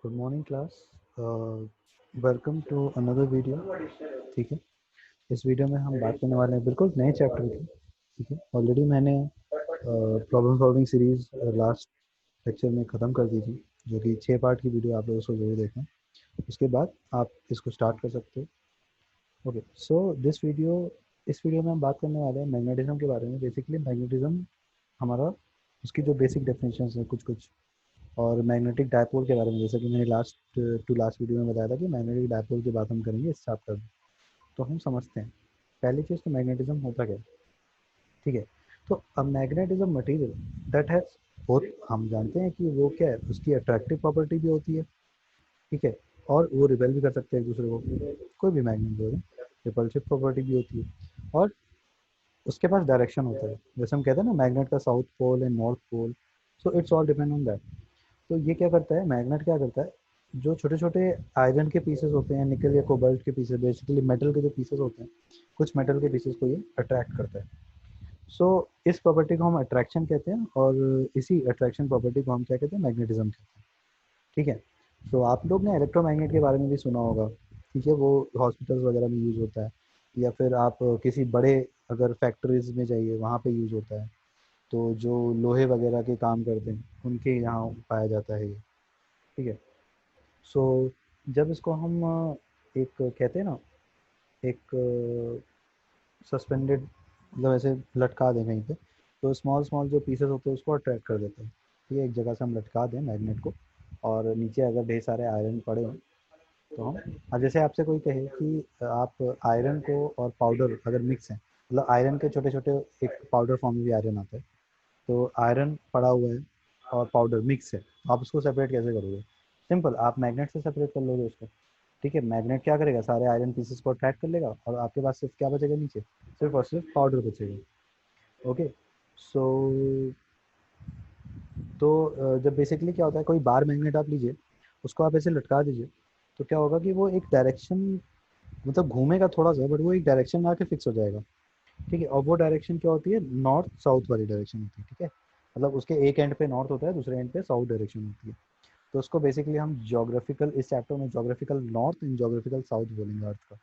Good morning class. Welcome to another video. ठीक है, इस वीडियो में हम बात करने वाले हैं बिल्कुल नए चैप्टर की। ठीक है, ऑलरेडी मैंने problem solving series last lecture में ख़त्म कर दी थी, जो कि 6 पार्ट की वीडियो आप लोगों को जरूर देखें। उसके बाद आप इसको स्टार्ट कर सकते हो। ओके, सो दिस वीडियो, इस वीडियो में हम बात करने वाले हैं मैग्नेटिज्म के बारे में। बेसिकली मैग्नेटिज्म हमारा, उसकी जो बेसिक डेफिनेशन है कुछ कुछ, और मैग्नेटिक डायपोल के बारे में, जैसा कि मैंने लास्ट वीडियो में बताया था कि मैग्नेटिक डायपोल की बात हम करेंगे इस चैप्टर में। तो हम समझते हैं पहली चीज़ तो मैग्नेटिज्म होता क्या है। ठीक है, तो uh magnetism material that has both, हम जानते हैं कि वो क्या है, उसकी अट्रैक्टिव प्रॉपर्टी भी होती है। ठीक है, और वो रिपेल भी कर सकते हैं एक दूसरे को, कोई भी मैग्नेट जो है रिपल्सिव प्रॉपर्टी भी होती है। और उसके पास डायरेक्शन होता है, जैसे हम कहते हैं ना मैग्नेट का south pole and north pole. So it's all depend on that. तो ये क्या करता है, मैग्नेट क्या करता है, जो छोटे छोटे आयरन के पीसेस होते हैं, निकल या कोबाल्ट के पीसेस, बेसिकली मेटल के जो पीसेस होते हैं, कुछ मेटल के पीसेस को ये अट्रैक्ट करता है। सो इस प्रॉपर्टी को हम अट्रैक्शन कहते हैं, और इसी अट्रैक्शन प्रॉपर्टी को हम क्या कहते हैं, मैग्नेटिज्म कहते हैं। ठीक है, तो आप लोग ने इलेक्ट्रोमैग्नेट के बारे में भी सुना होगा। ठीक है, वो हॉस्पिटल्स वगैरह में यूज़ होता है, या फिर आप किसी बड़े अगर फैक्ट्रीज में जाइए वहाँ पे यूज़ होता है। तो जो लोहे वगैरह के काम करते हैं उनके यहाँ पाया जाता है ये। ठीक है, सो जब इसको हम एक कहते हैं ना, एक सस्पेंडेड, मतलब ऐसे लटका दें कहीं पे, तो स्मॉल स्मॉल जो पीसेस होते हैं उसको अट्रैक्ट कर देते हैं। ठीक है, एक जगह से हम लटका दें मैग्नेट को, और नीचे अगर ढेर सारे आयरन पड़े हों तो हम, अब जैसे आपसे कोई कहे कि आप आयरन को और पाउडर अगर मिक्स है, मतलब आयरन के छोटे छोटे एक पाउडर फॉर्म में भी आयरन आता है, तो आयरन पड़ा हुआ है और पाउडर मिक्स है, आप उसको सेपरेट कैसे करोगे? सिंपल, आप मैग्नेट से सेपरेट कर लोगे उसको। ठीक है, मैग्नेट क्या करेगा, सारे आयरन पीसेस को अट्रैक्ट कर लेगा, और आपके पास सिर्फ क्या बचेगा नीचे, सिर्फ और सिर्फ पाउडर बचेगा। ओके, सो तो जब बेसिकली क्या होता है, कोई बार मैग्नेट आप लीजिए, उसको आप ऐसे लटका दीजिए, तो क्या होगा कि वो एक डायरेक्शन, मतलब घूमेगा थोड़ा सा, बट वो एक डायरेक्शन में आके फिक्स हो जाएगा। ठीक है, और वो डायरेक्शन क्या होती है, नॉर्थ साउथ वाली डायरेक्शन होती है। ठीक है, मतलब उसके एक एंड पे नॉर्थ होता है, दूसरे एंड पे साउथ डायरेक्शन होती है। तो उसको बेसिकली हम जोग्राफिकल, इस चैप्टर में geographical north and geographical south बोलेंगे अर्थ का।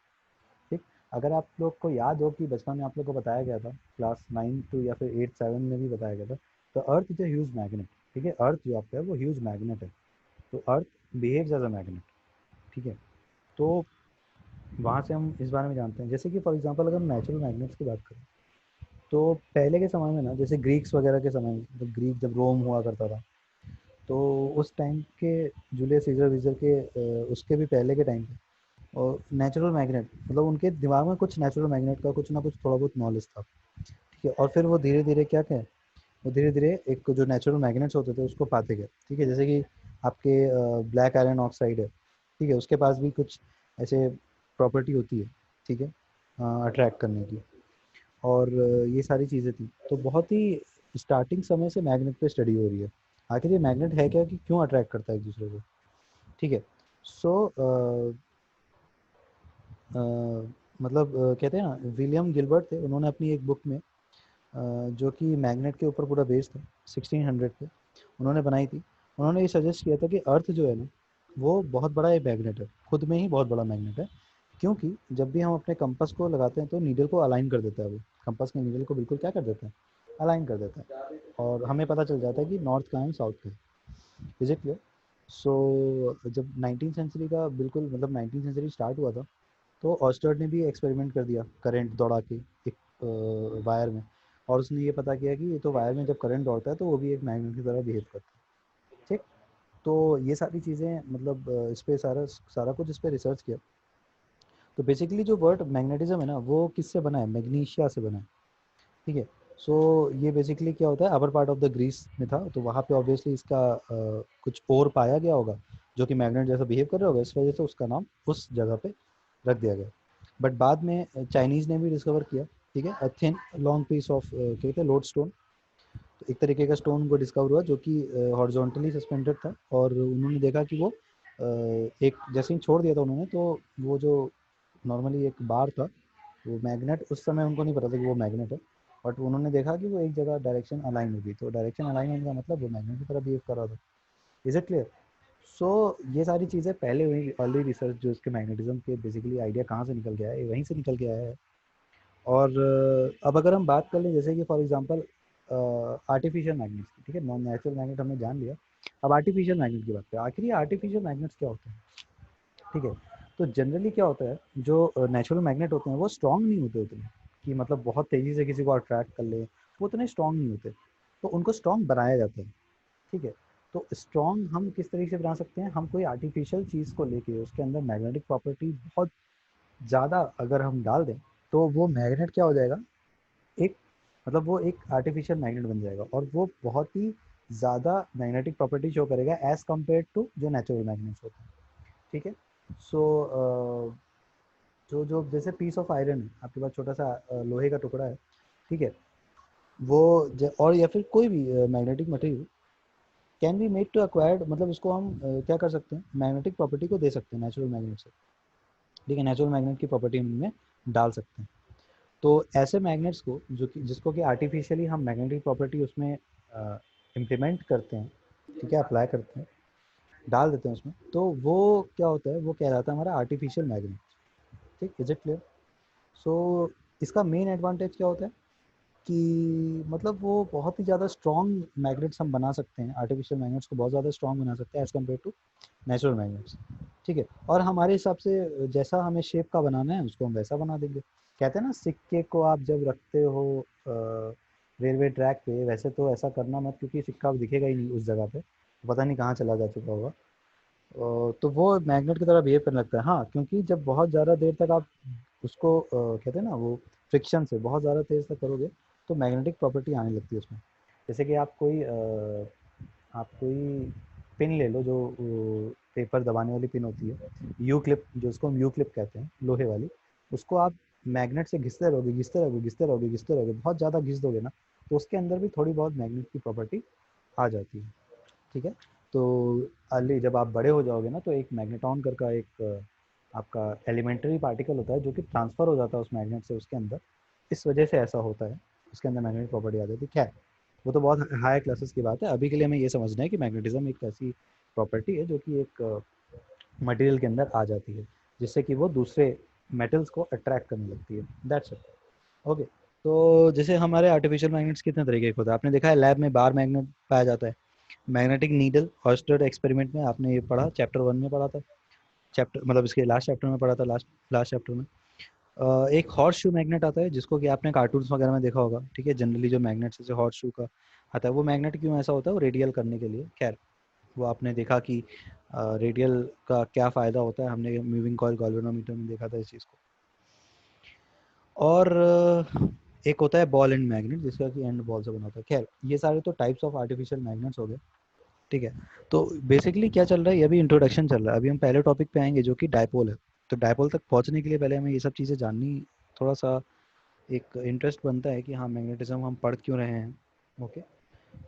ठीक, अगर आप लोग को याद हो कि बचपन में आप लोग को बताया गया था, क्लास 9 या फिर 8 7 में भी बताया गया था, तो earth is a huge magnet. ठीक है, अर्थ जो आपका है वो ह्यूज मैग्नेट है। तो अर्थ बिहेव्स एज अ मैग्नेट। ठीक है, तो वहाँ से हम इस बारे में जानते हैं, जैसे कि फॉर एग्जांपल अगर हम नेचुरल मैग्नेट्स की बात करें, तो पहले के समय में ना, जैसे ग्रीक्स वगैरह के समय में, जब ग्रीक, जब रोम हुआ करता था, तो उस टाइम के जूलियस सीजर वीज़र के उसके भी पहले के टाइम पे, और नेचुरल मैग्नेट, मतलब उनके दिमाग में कुछ नेचुरल मैग्नेट का कुछ ना कुछ थोड़ा बहुत नॉलेज था। ठीक है, और फिर वो धीरे धीरे क्या क्या, वो धीरे धीरे एक जो नेचुरल मैग्नेट्स होते थे उसको पाते गए। ठीक है, जैसे कि आपके ब्लैक आयरन ऑक्साइड है, ठीक है, उसके पास भी कुछ ऐसे प्रॉपर्टी होती है। ठीक है, अट्रैक्ट करने की, और ये सारी चीज़ें थी। तो बहुत ही स्टार्टिंग समय से मैग्नेट पे स्टडी हो रही है, आखिर ये मैग्नेट है क्या, कि क्यों अट्रैक्ट करता है एक दूसरे को। ठीक है, सो मतलब कहते हैं ना, विलियम गिलबर्ट थे, उन्होंने अपनी एक बुक में जो कि मैग्नेट के ऊपर पूरा बेस्ड था, 1600 पे उन्होंने बनाई थी। उन्होंने ये सजेस्ट किया था कि अर्थ जो है ना, वो बहुत बड़ा एक मैग्नेट है, खुद में ही बहुत बड़ा मैग्नेट है। क्योंकि जब भी हम अपने कंपास को लगाते हैं तो नीडल को अलाइन कर देता है, वो कंपास के नीडल को बिल्कुल क्या कर देता है, अलाइन कर देता है, और हमें पता चल जाता है कि नॉर्थ कहाँ है साउथ कहाँ है। Is it clear? सो जब 19th सेंचुरी का बिल्कुल, मतलब 19th सेंचुरी स्टार्ट हुआ था, तो ऑस्टर्ड ने भी एक्सपेरिमेंट कर दिया करंट दौड़ा के एक वायर में, और उसने ये पता किया कि ये तो वायर में जब करंट दौड़ता है तो वो भी एक मैग्नेट की तरह बिहेव करता है। ठीक, तो ये सारी चीज़ें, मतलब इस पे सारा सारा कुछ इस पे रिसर्च किया। तो बेसिकली जो वर्ड मैग्नेटिज्म है ना, वो किससे बना है, मैग्नीशिया से बना है। ठीक है, सो ये बेसिकली क्या होता है, upper part of the Greece में था, तो वहाँ पे ऑब्वियसली इसका कुछ और पाया गया होगा जो कि मैग्नेट जैसा बिहेव कर रहा होगा, इस वजह से उसका नाम उस जगह पे रख दिया गया। बट बाद में चाइनीज़ ने भी डिस्कवर किया। ठीक है, a thin long piece of क्या कहते हैं, लोड स्टोन, तो एक तरीके का स्टोन को डिस्कवर हुआ जो कि हॉरिजॉन्टली सस्पेंडेड था, और उन्होंने देखा कि वो एक जैसे ही छोड़ दिया था उन्होंने, तो वो जो नॉर्मली एक बार था, वो मैग्नेट, उस समय उनको नहीं पता था कि वो मैग्नेट है, बट उन्होंने देखा कि वो एक जगह डायरेक्शन अलाइन हो गई, तो डायरेक्शन अलाइन होने का मतलब वो मैग्नेट की तरह बिहेव कर रहा था। Is it clear? सो ये सारी चीज़ें पहले हुई अर्ली रिसर्च, जो इसके मैग्नेटिज्म के बेसिकली आइडिया कहाँ से निकल के आया है, वहीं से निकल के आया है। और अब अगर हम बात कर लें जैसे कि फॉर एग्जांपल आर्टिफिशियल मैग्नेट्स की, ठीक है, नॉन नेचुरल मैग्नेट हमने जान लिया, अब आर्टिफिशियल मैग्नेट की बात करें। आखिर ये आर्टिफिशियल मैग्नेट्स क्या होते हैं, ठीक है। तो जनरली क्या होता है, जो नेचुरल मैग्नेट होते हैं वो स्ट्रांग नहीं होते उतने, कि मतलब बहुत तेज़ी से किसी को अट्रैक्ट कर ले, वो उतने स्ट्रांग नहीं होते, तो उनको स्ट्रांग बनाया जाता है, ठीक है। तो स्ट्रॉन्ग हम किस तरीके से बना सकते हैं, हम कोई आर्टिफिशियल चीज़ को लेके उसके अंदर मैग्नेटिक प्रॉपर्टी बहुत ज़्यादा अगर हम डाल दें, तो वो मैग्नेट क्या हो जाएगा, एक मतलब वो एक आर्टिफिशियल मैग्नेट बन जाएगा, और वो बहुत ही ज़्यादा मैग्नेटिक प्रॉपर्टी शो करेगा एज़ कम्पेयर टू जो नेचुरल मैग्नेट्स होते हैं, ठीक है। सो जो जो जैसे पीस ऑफ आयरन है आपके पास, छोटा सा लोहे का टुकड़ा है, ठीक है, वो और या फिर कोई भी magnetic material can be made to acquired, मतलब उसको हम क्या कर सकते हैं, मैग्नेटिक प्रॉपर्टी को दे सकते हैं नेचुरल मैग्नेट से, ठीक है, नेचुरल मैग्नेट की प्रॉपर्टी हम इनमें डाल सकते हैं। तो ऐसे मैग्नेट्स को जो कि जिसको कि आर्टिफिशियली हम मैग्नेटिक प्रॉपर्टी उसमें इम्प्लीमेंट करते हैं, ठीक है, अप्लाई करते हैं, डाल देते हैं उसमें, तो वो क्या होता है, वो कहलाता है हमारा आर्टिफिशियल मैग्नेट, ठीक, इज इट क्लियर। सो इसका मेन एडवांटेज क्या होता है कि मतलब वो बहुत ही ज़्यादा स्ट्रॉन्ग मैग्नेट्स हम बना सकते हैं, आर्टिफिशियल मैग्नेट्स को बहुत ज़्यादा स्ट्रॉन्ग बना सकते हैं as compare to natural magnets, ठीक है। और हमारे हिसाब से जैसा हमें शेप का बनाना है उसको हम वैसा बना देंगे। कहते हैं ना, सिक्के को आप जब रखते हो रेलवे ट्रैक पे, वैसे तो ऐसा करना मत, क्योंकि सिक्का अब दिखेगा ही नहीं उस जगह पे, पता नहीं कहाँ चला जा चुका होगा। तो वो मैग्नेट की तरह बिहेव करने लगता है, हाँ, क्योंकि जब बहुत ज़्यादा देर तक आप उसको कहते हैं ना, वो फ्रिक्शन से बहुत ज़्यादा तेज़ तक करोगे तो मैग्नेटिक प्रॉपर्टी आने लगती है उसमें। जैसे कि आप कोई पिन ले लो, जो पेपर दबाने वाली पिन होती है, यू क्लिप, जो उसको हम यू क्लिप कहते हैं, लोहे वाली, उसको आप मैग्नेट से घिसते रहोगे, घिसते रहोगे, घिसते रहोगे, घिसते रहोगे, बहुत ज़्यादा घिस दोगे ना, तो उसके अंदर भी थोड़ी बहुत मैग्नेट की प्रॉपर्टी आ जाती है, ठीक है। तो अर्ली जब आप बड़े हो जाओगे ना, तो एक मैग्नेटॉन कर का एक आपका एलिमेंट्री पार्टिकल होता है जो कि ट्रांसफ़र हो जाता है उस मैग्नेट से उसके अंदर, इस वजह से ऐसा होता है, उसके अंदर मैग्नेटिक प्रॉपर्टी आ जाती है। खैर, वो तो बहुत हाई क्लासेस की बात है, अभी के लिए हमें ये समझना है कि मैग्नेटिज्म एक ऐसी प्रॉपर्टी है जो कि एक मटेरियल के अंदर आ जाती है, जिससे कि वो दूसरे मेटल्स को अट्रैक्ट करने लगती है, दैट्स इट। ओके। तो जैसे हमारे आर्टिफिशियल मैग्नेट्स कितने तरीके के होते हैं, आपने देखा है लैब में बार मैग्नेट पाया जाता है, मैग्नेटिक नीडल हॉस्टेड एक्सपेरिमेंट में आपने ये पढ़ा, चैप्टर 1 में पढ़ा था, चैप्टर मतलब इसके लास्ट चैप्टर में पढ़ा था, लास्ट लास्ट चैप्टर में। एक हॉर्स शू मैग्नेट आता है जिसको कि आपने कार्टून्स वगैरह में देखा होगा, ठीक है, जनरली जो मैग्नेट जैसे हॉर्स शू का आता है, वो मैग्नेट क्यों ऐसा होता है, वो रेडियल करने के लिए। खैर, वो आपने देखा कि रेडियल का क्या फ़ायदा होता है, हमने मूविंग कॉइल गैल्वेनोमीटर में देखा था इस चीज़ को। और एक होता है बॉल एंड मैग्नेट जिसका कि एंड बॉल से बना होता है। खैर, ये सारे तो टाइप्स ऑफ आर्टिफिशियल मैग्नेट्स हो गए, ठीक है। तो बेसिकली क्या चल रहा है, ये अभी इंट्रोडक्शन चल रहा है, अभी हम पहले टॉपिक पे आएंगे जो कि डायपोल है। तो डायपोल तक पहुंचने के लिए पहले हमें ये सब चीज़ें जाननी, थोड़ा सा एक इंटरेस्ट बनता है कि हाँ, मैग्नेटिज्म हम पढ़ क्यों रहे हैं। ओके।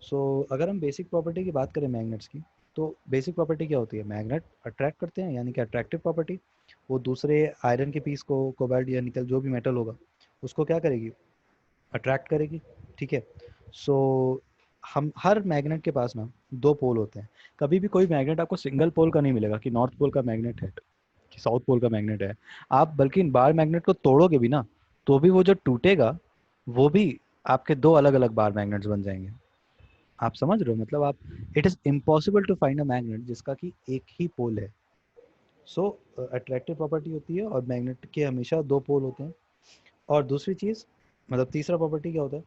सो अगर हम बेसिक प्रॉपर्टी की बात करें मैग्नेट्स की, तो बेसिक प्रॉपर्टी क्या होती है, मैग्नेट अट्रैक्ट करते हैं, यानी कि अट्रैक्टिव प्रॉपर्टी, वो दूसरे आयरन के पीस को, कोबाल्ट या निकल जो भी मेटल होगा उसको क्या करेगी, अट्रैक्ट करेगी, ठीक है। सो हम हर मैग्नेट के पास ना दो पोल होते हैं, कभी भी कोई मैग्नेट आपको सिंगल पोल का नहीं मिलेगा कि नॉर्थ पोल का मैग्नेट है कि साउथ पोल का मैग्नेट है। आप बल्कि बार मैग्नेट को तोड़ोगे भी ना, तो भी वो जो टूटेगा वो भी आपके दो अलग अलग बार मैग्नेट्स बन जाएंगे। आप समझ रहे हो, मतलब आप, it is impossible to find a magnet जिसका कि एक ही पोल है। सो अट्रैक्टिव प्रॉपर्टी होती है, और मैग्नेट के हमेशा दो पोल होते हैं। और दूसरी चीज़, मतलब तीसरा प्रॉपर्टी क्या होता है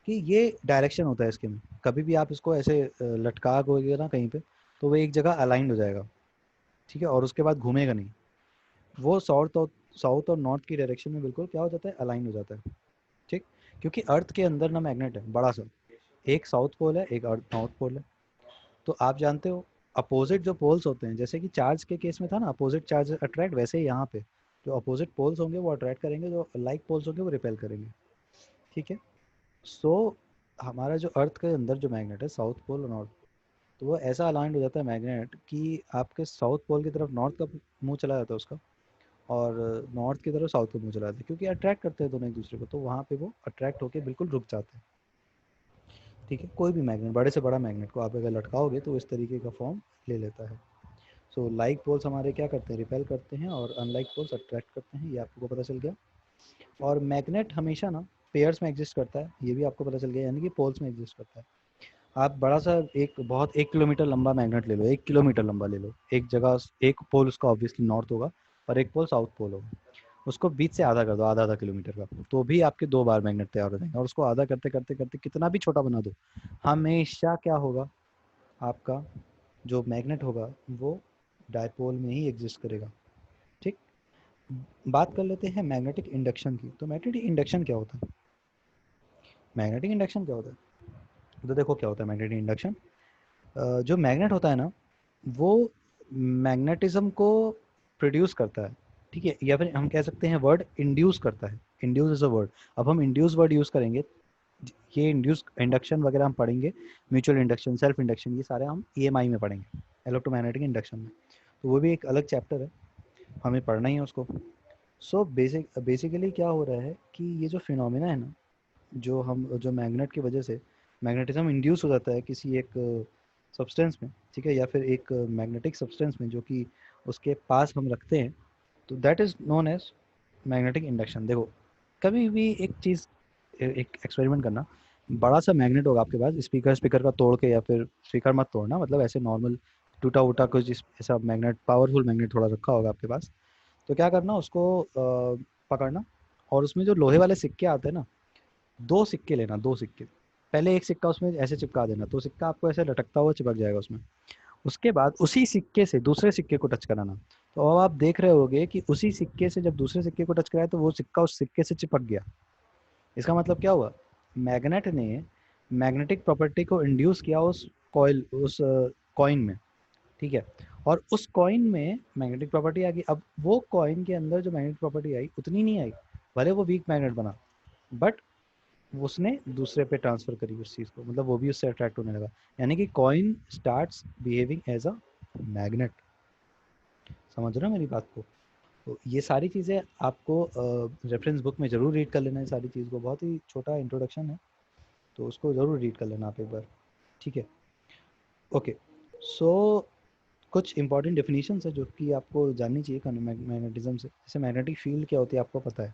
कि ये डायरेक्शन होता है इसके में, कभी भी आप इसको ऐसे लटका दोगे ना कहीं पे, तो वो एक जगह अलाइंड हो जाएगा, ठीक है, और उसके बाद घूमेगा नहीं, वो साउथ और नॉर्थ की डायरेक्शन में बिल्कुल क्या हो जाता है, अलाइन हो जाता है, ठीक। क्योंकि अर्थ के अंदर ना मैग्नेट है बड़ा सा, एक साउथ पोल है, एक अर्थ नॉर्थ पोल है। तो आप जानते हो, अपोजिट जो पोल्स होते हैं, जैसे कि चार्ज के केस में था ना, अपोजिट चार्ज अट्रैक्ट, वैसे ही यहाँ पे जो अपोजिट पोल्स होंगे वो अट्रैक्ट करेंगे, जो लाइक पोल्स होंगे वो रिपेल करेंगे, ठीक है। सो हमारा जो अर्थ के अंदर जो मैग्नेट है, साउथ पोल और नॉर्थ, तो वो ऐसा अलाइंड हो जाता है मैग्नेट कि आपके साउथ पोल की तरफ नॉर्थ का मुंह चला जाता है उसका, और नॉर्थ की तरफ साउथ का मुंह चला जाता है, क्योंकि अट्रैक्ट करते हैं दोनों एक दूसरे को, तो वहाँ पे वो अट्रैक्ट होकर बिल्कुल रुक जाते हैं, ठीक है। कोई भी मैग्नेट, बड़े से बड़ा मैग्नेट को आप अगर लटकाओगे तो इस तरीके का फॉर्म ले लेता है। सो लाइक पोल्स हमारे क्या करते हैं, रिपेल करते हैं, और अनलाइक पोल्स अट्रैक्ट करते हैं, ये आपको पता चल गया। और मैग्नेट हमेशा ना पेयर्स में एग्जिस्ट करता है, ये भी आपको पता चल गया, यानी कि पोल्स में एग्जिस्ट करता है। आप बड़ा सा एक बहुत 1 किलोमीटर लंबा मैग्नेट ले लो, 1 किलोमीटर लंबा ले लो, एक जगह एक पोल उसका ऑब्वियसली नॉर्थ होगा और एक पोल साउथ पोल होगा, उसको बीच से आधा कर दो, आधा आधा किलोमीटर का, तो भी आपके 2 बार मैग्नेट तैयार हो जाएंगे। और उसको आधा करते करते करते कितना भी छोटा बना दो, हमेशा क्या होगा, आपका जो मैग्नेट होगा वो डायपोल में ही एग्जिस्ट करेगा। ठीक, बात कर लेते हैं मैग्नेटिक इंडक्शन की। तो मैग्नेटिक इंडक्शन क्या होता है? मैग्नेटिक इंडक्शन क्या होता है? तो देखो क्या होता है मैग्नेटिक इंडक्शन। जो मैग्नेट होता है ना, वो मैग्नेटिज्म को प्रोड्यूस करता है, ठीक है, या फिर हम कह सकते हैं वर्ड इंड्यूस करता है। Induce is a word. अब हम इंड्यूस वर्ड यूज़ करेंगे, ये इंड्यूस इंडक्शन वगैरह हम पढ़ेंगे, म्यूचुअल इंडक्शन, सेल्फ इंडक्शन, ये सारे हम ईएमआई में पढ़ेंगे, इलेक्ट्रोमैग्नेटिक इंडक्शन में। तो वो भी एक अलग चैप्टर है, हमें पढ़ना ही है उसको। सो बेसिकली क्या हो रहा है कि ये जो फिनोमिना है ना, जो मैग्नेट की वजह से मैग्नेटिज्म इंड्यूस हो जाता है किसी एक सब्सटेंस में, ठीक है, या फिर एक मैग्नेटिक सब्सटेंस में जो कि उसके पास हम रखते हैं, तो that is known as magnetic induction. देखो, कभी भी एक चीज़, एक एक्सपेरिमेंट करना, बड़ा सा मैग्नेट होगा आपके पास, स्पीकर का तोड़ के, या फिर स्पीकर मत तोड़ना, मतलब ऐसे नॉर्मल टूटा उटा कुछ ऐसा मैग्नेट, पावरफुल मैग्नेट थोड़ा रखा होगा आपके पास, तो क्या करना, उसको पकड़ना, और उसमें जो लोहे वाले सिक्के आते हैं ना, 2 सिक्के लेना, 2 सिक्के। पहले एक सिक्का उसमें ऐसे चिपका देना, तो सिक्का आपको ऐसे लटकता हुआ चिपक जाएगा उसमें। उसके बाद उसी सिक्के से दूसरे सिक्के को टच कराना। तो अब आप देख रहे होगे कि उसी सिक्के से जब दूसरे सिक्के को टच कराया तो वो सिक्का उस सिक्के से चिपक गया। इसका मतलब क्या हुआ, मैग्नेट ने मैग्नेटिक प्रॉपर्टी को इंड्यूस किया उस कॉइन में, ठीक है, और उस कॉइन में मैग्नेटिक प्रॉपर्टी आ गई। अब वो कॉइन के अंदर जो मैग्नेटिक प्रॉपर्टी आई उतनी नहीं आई, भले वो वीक मैग्नेट बना, बट उसने दूसरे पे ट्रांसफर करी उस चीज़ को, मतलब वो भी उससे अट्रैक्ट होने लगा, यानी कि coin starts behaving as a magnet. समझ रहे हो मेरी बात को? तो ये सारी चीज़ें आपको रेफरेंस बुक में ज़रूर रीड कर लेना है, सारी चीज़ को, बहुत ही छोटा इंट्रोडक्शन है, तो उसको ज़रूर रीड कर लेना आप एक बार, ठीक है। ओके, सो कुछ इंपॉर्टेंट डेफिनेशन है जो कि आपको जाननी चाहिए मैग्नेटिज्म से। जैसे मैग्नेटिक फील्ड क्या होती है आपको पता है?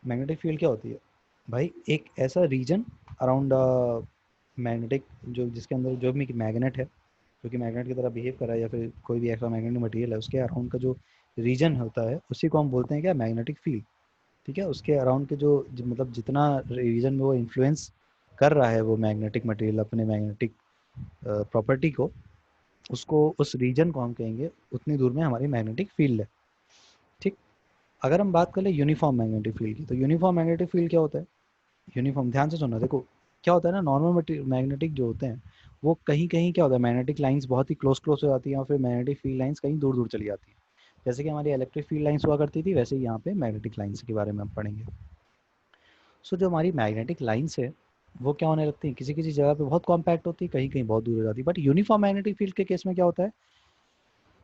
मैग्नेटिक फील्ड क्या होती है भाई? एक ऐसा रीजन अराउंड मैग्नेटिक, जो जिसके अंदर जो भी मैग्नेट है, जो कि मैग्नेट की तरह बिहेव कर रहा है, या फिर कोई भी ऐसा मैग्नेटिक मटेरियल है, उसके अराउंड का जो रीजन होता है उसी को हम बोलते हैं क्या, मैग्नेटिक फील्ड। ठीक है, उसके अराउंड के मतलब जितना रीजन में वो इन्फ्लुएंस कर रहा है वो मैग्नेटिक मटेरियल अपने मैग्नेटिक प्रॉपर्टी को, उसको उस रीजन को हम कहेंगे उतनी दूर में हमारी मैग्नेटिक फील्ड है। ठीक, अगर हम बात करें यूनिफॉर्म मैग्नेटिक फील्ड की, तो यूनिफॉर्म मैग्नेटिक फील्ड क्या होता है? यूनिफॉर्म, ध्यान से सुनना, देखो क्या होता है ना, नॉर्मल मैग्नेटिक जो होते हैं वो कहीं कहीं क्या होता है, मैग्नेटिक लाइंस बहुत ही क्लोज क्लोज हो जाती हैं, और फिर मैग्नेटिक फील्ड लाइंस कहीं दूर दूर चली जाती हैं। जैसे कि हमारी इलेक्ट्रिक फील्ड लाइंस हुआ करती थी, वैसे ही यहाँ पे मैग्नेटिक लाइंस के बारे में हम पढ़ेंगे। सो जो हमारी मैग्नेटिक लाइंस है वो क्या होने लगती है, किसी किसी जगह पे बहुत कॉम्पैक्ट होती है, कहीं कहीं बहुत दूर हो जाती है। बट यूनिफॉर्म मैग्नेटिक फील्ड के केस में क्या होता है,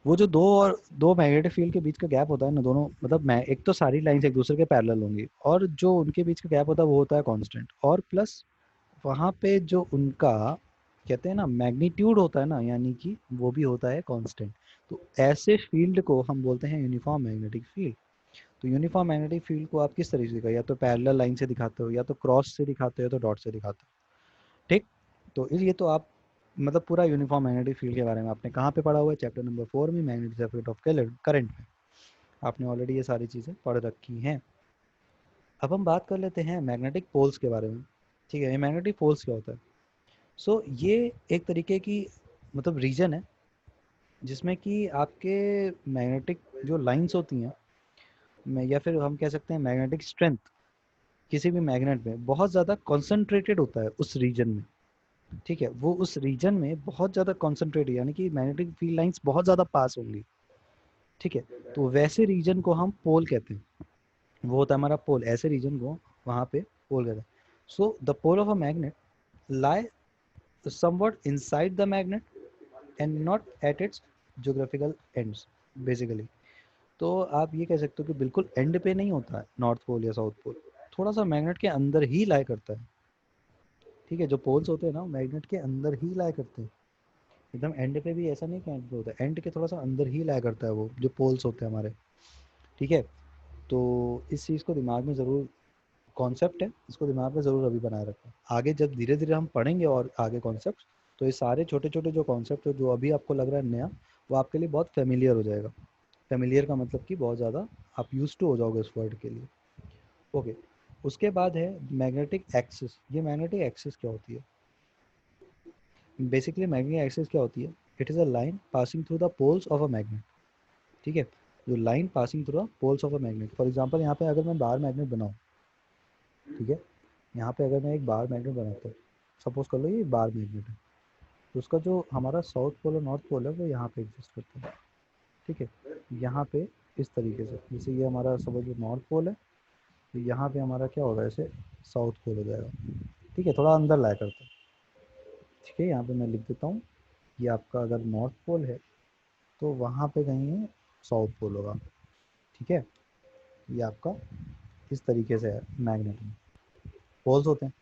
वो जो दो मैग्नेटिक फील्ड के बीच का गैप होता है ना, दोनों मतलब मैं एक तो सारी लाइंस एक दूसरे के पैरेलल होंगी, और जो उनके बीच का गैप होता है वो होता है कांस्टेंट, और प्लस वहाँ पे जो उनका कहते हैं ना मैग्नीट्यूड होता है ना, यानी कि वो भी होता है कांस्टेंट। तो ऐसे फील्ड को हम बोलते हैं यूनिफॉर्म मैग्नेटिक फील्ड। तो यूनिफॉर्म मैग्नेटिक फील्ड को आप किस तरीके से, या तो पैरेलल लाइन से दिखाते हो, या तो क्रॉस से दिखाते हो, या तो डॉट से दिखाते हो। ठीक, तो ये तो आप मतलब पूरा यूनिफॉर्म मैग्नेटिक फील्ड के बारे में आपने कहाँ पे पढ़ा हुआ है, चैप्टर नंबर 4 में, मैग्नेटिक इफेक्ट ऑफ करंट में आपने ऑलरेडी ये सारी चीज़ें पढ़ रखी हैं। अब हम बात कर लेते हैं मैग्नेटिक पोल्स के बारे में। ठीक है, ये मैग्नेटिक पोल्स क्या होता है? सो ये एक तरीके की मतलब रीजन है जिसमें कि आपके मैग्नेटिक जो लाइंस होती हैं, या फिर हम कह सकते हैं मैग्नेटिक स्ट्रेंथ किसी भी मैग्नेट में बहुत ज़्यादा कॉन्सेंट्रेटेड होता है उस रीजन में। ठीक है, वो उस रीजन में बहुत ज़्यादा कॉन्सेंट्रेटेड, यानी कि मैग्नेटिक फील्ड लाइंस बहुत ज़्यादा पास होंगी। ठीक है, तो वैसे रीजन को हम पोल कहते हैं, वो होता है हमारा पोल, ऐसे रीजन को वहाँ पे पोल कहते हैं। So the pole of a magnet lie somewhat inside the magnet and not at its geographical ends basically। तो आप ये कह सकते हो कि बिल्कुल एंड पे नहीं होता है नॉर्थ पोल या साउथ पोल, थोड़ा सा मैग्नेट के अंदर ही लाई करता है। ठीक है, जो पोल्स होते हैं ना मैग्नेट के अंदर ही लाई करते हैं। एकदम एंड पे भी ऐसा नहीं कि एंड पे होता है, एंड के थोड़ा सा अंदर ही लाया करता है वो जो पोल्स होते हैं हमारे। ठीक है, तो इस चीज़ को दिमाग में ज़रूर, कॉन्सेप्ट है, इसको दिमाग में ज़रूर अभी बनाए रखें। आगे जब धीरे धीरे हम पढ़ेंगे और आगे कॉन्सेप्ट, तो ये सारे छोटे छोटे जो कॉन्सेप्ट है जो अभी आपको लग रहा है नया, वो आपके लिए बहुत फेमिलियर हो जाएगा। फेमिलियर का मतलब कि बहुत ज़्यादा आप यूज टू हो जाओगे उस वर्ड के लिए। ओके, उसके बाद है मैग्नेटिक एक्सिस। ये मैग्नेटिक एक्सिस क्या होती है? बेसिकली मैग्नेटिक एक्सिस क्या होती है? It is a line passing through the poles of a magnet. ठीक है, जो line passing through the poles of a magnet. For example यहाँ पे अगर मैं बार मैग्नेट बनाऊँ, ठीक है, यहाँ पे अगर मैं एक बार मैग्नेट बनाता हूँ, सपोज कर लो ये बार मैग्नेट है, तो उसका जो हमारा साउथ पोल और नॉर्थ पोल है वो यहाँ पे एग्जिस्ट करता है। ठीक है, यहाँ पे इस तरीके से, जैसे ये हमारा समझ लो नॉर्थ पोल है, तो यहाँ पे हमारा क्या होगा, ऐसे साउथ पोल हो जाएगा। ठीक है, थोड़ा अंदर लाया करता है। ठीक है, यहाँ पे मैं लिख देता हूँ, ये आपका अगर नॉर्थ पोल है तो वहाँ पे कहीं साउथ पोल होगा। ठीक है, ये आपका इस तरीके से है मैग्नेट में, पोल्स होते हैं।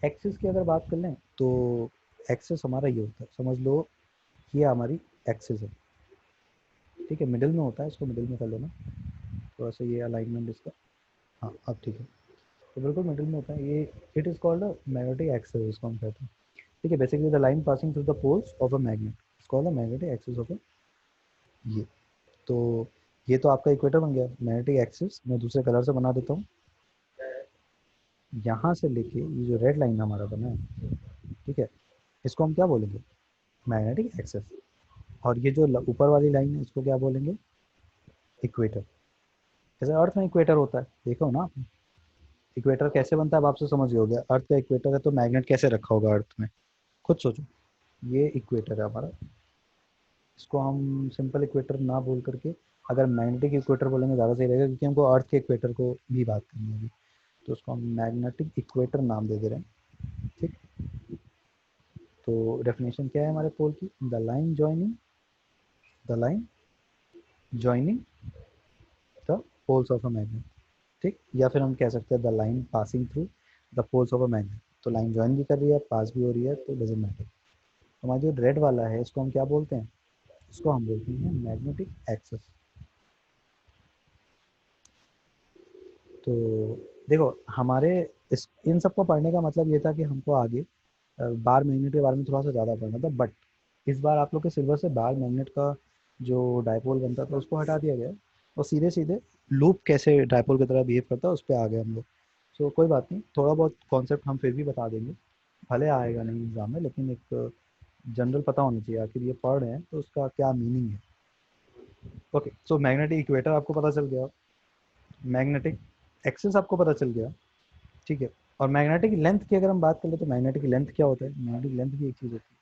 एक्सिस की अगर बात कर लें तो एक्सिस हमारा ये होता है, समझ लो ये हमारी एक्सिस है। ठीक है, मिडिल में होता है, इसको मिडिल में कर लेना थोड़ा सा, ये अलाइनमेंट इसका। हाँ अब ठीक है, तो बिल्कुल मिडिल में होता है ये। It is called a magnetic axis, इसको हम कहते हैं। ठीक है, basically the line passing through the poles of a magnet is called a magnetic axis of a, ये। तो ये तो आपका इक्वेटर बन गया मैग्नेटिक एक्सिस। मैं दूसरे कलर से बना देता हूँ। यहाँ से लेके ये जो रेड लाइन हमारा बना है, ठीक है, इसको हम क्या बोलेंगे? Magnetic axis. और ये जो ऊपर वाली लाइन है इसको क्या बोलेंगे? इक्वेटर। जैसे अर्थ में इक्वेटर होता है, देखो ना आपने इक्वेटर कैसे बनता है, अब आपसे समझ गए हो गया अर्थ का इक्वेटर है तो मैग्नेट कैसे रखा होगा अर्थ में। खुद सोचो, ये इक्वेटर है हमारा, इसको हम सिंपल इक्वेटर ना बोल करके अगर मैग्नेटिक इक्वेटर बोलेंगे ज़्यादा सही रहेगा, क्योंकि हमको अर्थ के इक्वेटर को भी बात करनी होगी। तो उसको हम मैग्नेटिक इक्वेटर नाम दे दे रहे हैं। ठीक, तो डेफिनेशन क्या है हमारे पोल की? The line joining the poles of a magnet. ठीक, या फिर हम कह सकते हैं the line passing through the poles of a magnet. तो लाइन ज्वाइन भी कर रही है, पास भी हो रही है, तो डजेंट मैटर। हमारा जो रेड वाला है इसको हम क्या बोलते हैं? इसको हम बोलते हैं मैग्नेटिक एक्सिस। तो देखो हमारे इस इन सबको पढ़ने का मतलब ये था कि हमको आगे बार मैग्नेट के बारे में थोड़ा सा ज़्यादा पढ़ना था, बट इस बार आप लोग के सिलेबस से बार मैग्नेट का जो डायपोल बनता था उसको हटा दिया गया और सीधे सीधे लूप कैसे डायपोल की तरह बिहेव करता है उस पर आ गए हम लोग। सो कोई बात नहीं, थोड़ा बहुत कॉन्सेप्ट हम फिर भी बता देंगे, भले आएगा नहीं एग्जाम में, लेकिन एक जनरल पता होना चाहिए आखिर ये पढ़ रहे हैं तो उसका क्या मीनिंग है। ओके, सो मैग्नेटिक इक्वेटर आपको पता चल गया, मैग्नेटिक एक्सिस आपको पता चल गया। ठीक है, और मैग्नेटिक लेंथ की अगर हम बात करें तो मैग्नेटिक लेंथ क्या होता है? मैग्नेटिक लेंथ भी एक चीज़ होती है।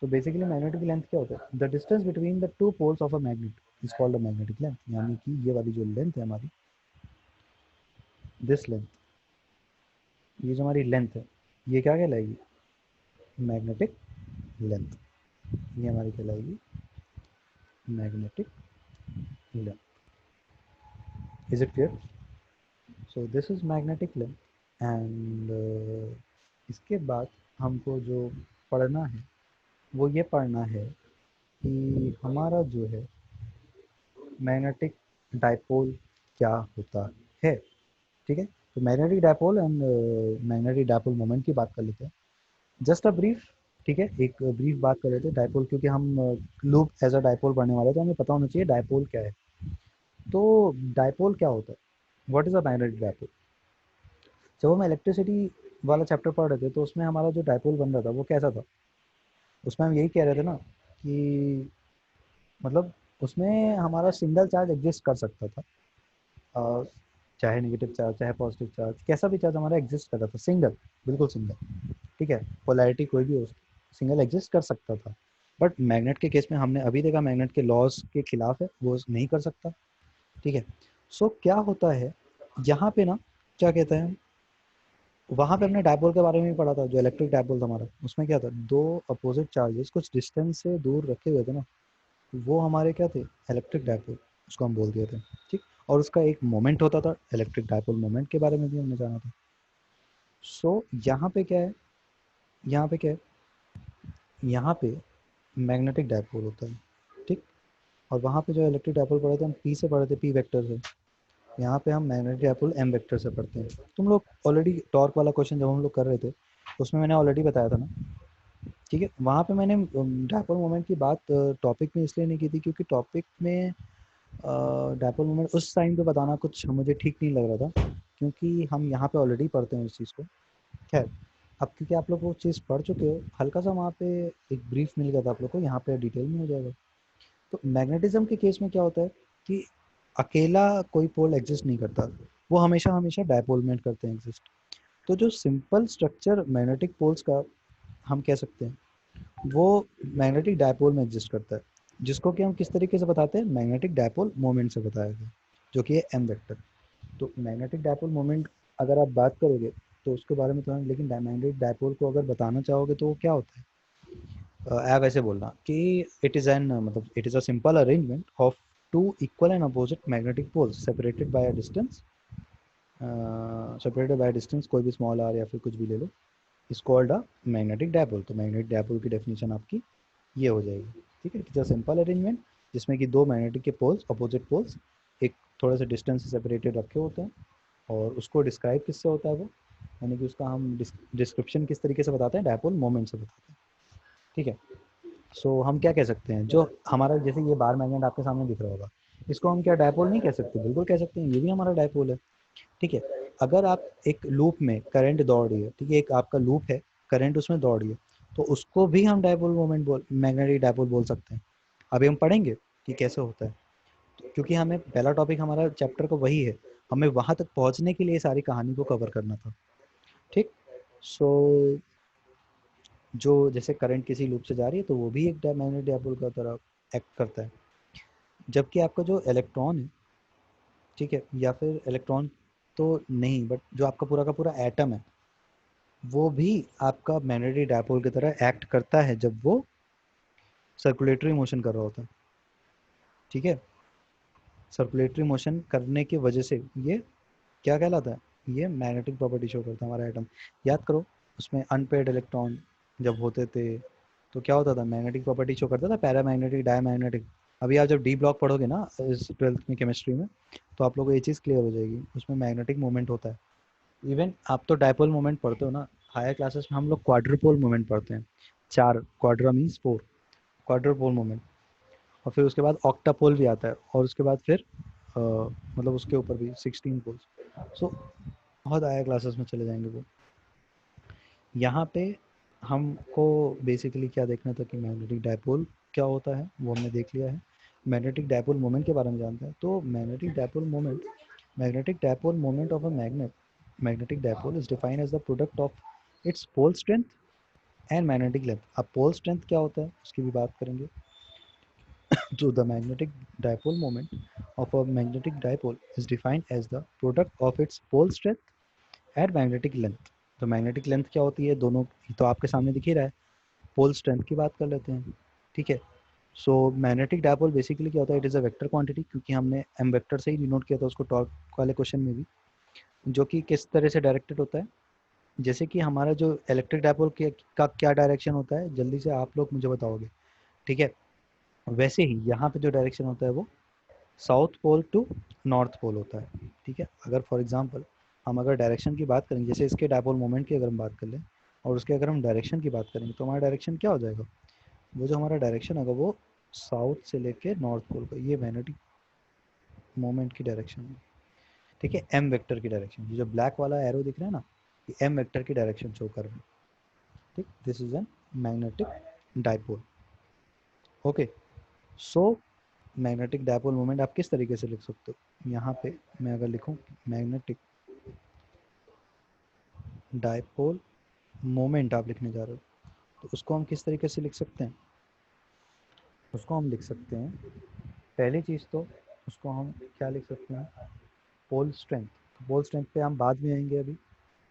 तो बेसिकली मैग्नेटिक लेंथ क्या होता है? The distance between the two poles of a magnet is called a magnetic length. यानी कि ये वाली जो लेंथ है हमारी, दिस लेंथ, ये जो हमारी लेंथ है, ये क्या कहलाएगी? Magnetic length. ये हमारी कहलाएगी magnetic length. Is it clear? So this is magnetic length. And इसके बाद हमको जो पढ़ना है वो ये पढ़ना है कि हमारा जो है मैग्नेटिक डाइपोल क्या होता है। ठीक है, तो magnetic dipole and magnetic dipole moment की बात कर लेते हैं, जस्ट अ ब्रीफ। ठीक है, एक ब्रीफ बात कर लेते हैं डाइपोल, क्योंकि हम लूप एज अ डाइपोल पढ़ने वाले हैं तो हमें पता होना चाहिए डाइपोल क्या है। तो डाइपोल क्या होता है? What is a magnetic dipole? जब हम इलेक्ट्रिसिटी वाला चैप्टर पढ़ रहे थे तो उसमें हमारा जो डाइपोल बन रहा था वो कैसा था? उसमें हम यही कह रहे थे ना कि मतलब उसमें हमारा सिंगल चार्ज एग्जिस्ट कर सकता था, अ, चाहे नेगेटिव चार्ज चाहे पॉजिटिव चार्ज, कैसा भी चार्ज हमारा एग्जिस्ट कर रहा था, सिंगल, बिल्कुल सिंगल। ठीक है, पोलैरिटी कोई भी हो, सिंगल एग्जिस्ट कर सकता था। बट मैग्नेट के केस में हमने अभी देखा मैग्नेट के लॉज के खिलाफ है, वो नहीं कर सकता। ठीक है, सो क्या होता है यहाँ पे ना, क्या कहते हैं, वहाँ पे हमने डायपोल के बारे में भी पढ़ा था, जो इलेक्ट्रिक डायपोल था हमारा, उसमें क्या था, दो अपोजिट चार्जेस कुछ डिस्टेंस से दूर रखे हुए थे ना, वो हमारे क्या थे? इलेक्ट्रिक डायपोल, उसको हम बोल दिए थे। ठीक, और उसका एक मोमेंट होता था, इलेक्ट्रिक डायपोल मोमेंट के बारे में भी हमने जाना था। सो यहाँ पे क्या है, यहाँ पे क्या है, यहाँ पे मैग्नेटिक डायपोल होता है, ठीक। और वहाँ पे जो इलेक्ट्रिक डायपोल पढ़े थे हम पी से पढ़े थे, पी वेक्टर से। यहाँ पे हम मैग्नेटिक डायपोल एम वेक्टर से पढ़ते हैं। तुम लोग ऑलरेडी टॉर्क वाला क्वेश्चन जब हम लोग कर रहे थे उसमें मैंने ऑलरेडी बताया था ना, ठीक है। वहाँ पे मैंने डायपोल मोमेंट की बात टॉपिक में इसलिए नहीं की थी क्योंकि टॉपिक में डायपोल मोमेंट उस टाइम पे बताना कुछ मुझे ठीक नहीं लग रहा था, क्योंकि हम यहाँ पे ऑलरेडी पढ़ते हैं उस चीज़ को। खैर, अब क्योंकि आप लोग वो चीज़ पढ़ चुके हो, हल्का सा वहाँ पे एक ब्रीफ मिल गया था आप लोग को, यहाँ पे डिटेल में हो जाएगा। तो मैग्नेटिज्म के केस में क्या होता है कि अकेला कोई पोल एग्जिस्ट नहीं करता, वो हमेशा हमेशा डायपोल में करते हैं एग्जिस्ट। तो जो सिंपल स्ट्रक्चर मैग्नेटिक पोल्स का हम कह सकते हैं वो मैग्नेटिक डायपोल में एग्जिस्ट करता है, जिसको कि हम किस तरीके से बताते हैं, मैग्नेटिक डायपोल मोमेंट से बताया गया, जो कि है एम वेक्टर। तो मैग्नेटिक डायपोल मोमेंट अगर आप बात करोगे तो उसके बारे में तो हम, लेकिन मैग्नेटिक डायपोल को अगर बताना चाहोगे तो वो क्या होता है, आप ऐसे बोलना कि इट इज़ एन मतलब it is a simple arrangement of two equal and opposite magnetic poles separated by a distance, separated by distance, कोई भी स्मॉल आर या फिर कुछ भी ले लो, is called a magnetic dipole. तो मैग्नेटिक डायपोल की डेफिनेशन आपकी ये हो जाएगी, ठीक है। इट्स अ सिंपल अरेंजमेंट जिसमें कि दो मैग्नेटिक के पोल्स, अपोजिट पोल्स, एक थोड़े से डिस्टेंस से सेपरेटेड रखे होते हैं, और उसको डिस्क्राइब किससे होता है वो, यानी कि उसका हम डिस्क्रिप्शन किस तरीके से बताते हैं, डायपोल मोमेंट से बताते हैं, ठीक है। सो हम क्या कह सकते हैं, जो हमारा जैसे ये बार मैग्नेट आपके सामने दिख रहा होगा, इसको हम क्या डायपोल नहीं कह सकते, बिल्कुल कह सकते हैं, ये भी हमारा डायपोल है, ठीक है। अगर आप एक लूप में करंट दौड़ रही है, ठीक है, एक आपका लूप है, करंट उसमें दौड़ रही है, तो उसको भी हम डायपोल मोमेंट बोल, मैग्नेटिक डायपोल बोल सकते हैं। अभी हम पढ़ेंगे कि कैसे होता है, क्योंकि हमें पहला टॉपिक हमारा चैप्टर का वही है, हमें वहां तक पहुंचने के लिए सारी कहानी को कवर करना था, ठीक। सो जो जैसे करंट किसी लूप से जा रही है तो वो भी एक मैग्नेटिक डायपोल का तरह एक्ट करता है, जबकि आपका जो इलेक्ट्रॉन है, ठीक है, या फिर इलेक्ट्रॉन तो नहीं, बट जो आपका पूरा का पूरा एटम है वो भी आपका मैग्नेटिक डायपोल की तरह एक्ट करता है जब वो सर्कुलेटरी मोशन कर रहा होता है, ठीक है। सर्कुलेटरी मोशन करने की वजह से ये क्या कहलाता है, ये मैग्नेटिक प्रॉपर्टी शो करता है हमारा एटम। याद करो, उसमें अनपेयर्ड इलेक्ट्रॉन जब होते थे तो क्या होता था, मैग्नेटिक प्रॉपर्टी शो करता था, पैरामैग्नेटिक, डायमैग्नेटिक। अभी आप जब डी ब्लॉक पढ़ोगे ना इस 12th में केमिस्ट्री में, तो आप लोगों को ये चीज़ क्लियर हो जाएगी, उसमें मैग्नेटिक मोमेंट होता है। इवन आप तो डायपोल मोमेंट पढ़ते हो ना, हायर क्लासेस में हम लोग क्वाड्रुपोल मोमेंट पढ़ते हैं, चार, Quadra means four, quadrupole moment. और फिर उसके बाद ऑक्टापोल भी आता है, और उसके बाद फिर मतलब उसके ऊपर भी 16 पोल्स। सो बहुत हायर क्लासेस में चले जाएंगे वो। यहाँ पे हमको बेसिकली क्या देखना था कि मैग्नेटिक डायपोल क्या होता है वो हमने देख लिया है, मैग्नेटिक डायपोल मोमेंट के बारे में जानते हैं। तो magnetic dipole moment of a magnetic dipole is defined as the product of its pole strength and magnetic length. अब पोल स्ट्रेंथ क्या होता है उसकी भी बात करेंगे। So the magnetic dipole moment of a magnetic dipole is defined as the product of its pole strength and magnetic length। तो magnetic length क्या होती है, दोनों तो आपके सामने दिख ही रहा है। पोल स्ट्रेंथ की बात कर लेते हैं, ठीक है। सो मैग्नेटिक डायपोल बेसिकली क्या होता है, it is a vector quantity, क्योंकि हमने एम वेक्टर से ही डिनोट किया था उसको टॉर्क वाले क्वेश्चन में भी, जो कि किस तरह से डायरेक्टेड होता है, जैसे कि हमारा जो इलेक्ट्रिक डायपोल का क्या डायरेक्शन होता है, जल्दी से आप लोग मुझे बताओगे, ठीक है। वैसे ही यहाँ पे जो डायरेक्शन होता है वो south pole to north pole होता है, ठीक है। अगर फॉर एग्जांपल हम अगर डायरेक्शन की बात करें, जैसे इसके डायपोल मोमेंट की अगर हम बात कर लें और उसके अगर हम डायरेक्शन की बात करेंगे, तो हमारा डायरेक्शन क्या हो जाएगा, वो जो हमारा डायरेक्शन होगा वो साउथ से लेके नॉर्थ पोल का, ये मैग्नेटिक मोमेंट की डायरेक्शन है, ठीक है। एम वेक्टर की डायरेक्शन, ये जो ब्लैक वाला एरो दिख रहा है ना, ये एम वेक्टर की डायरेक्शन शो कर रहा है, ठीक। This is an magnetic dipole, okay. So magnetic dipole moment आप किस तरीके से लिख सकते हो, यहाँ पे मैं अगर लिखूँ मैग्नेटिक डायपोल मोमेंट आप लिखने जा रहे हो, तो उसको हम किस तरीके से लिख सकते हैं, उसको हम लिख सकते हैं, पहली चीज़ तो उसको हम क्या लिख सकते हैं, पोल स्ट्रेंथ। पोल स्ट्रेंथ पे हम बाद में आएंगे, अभी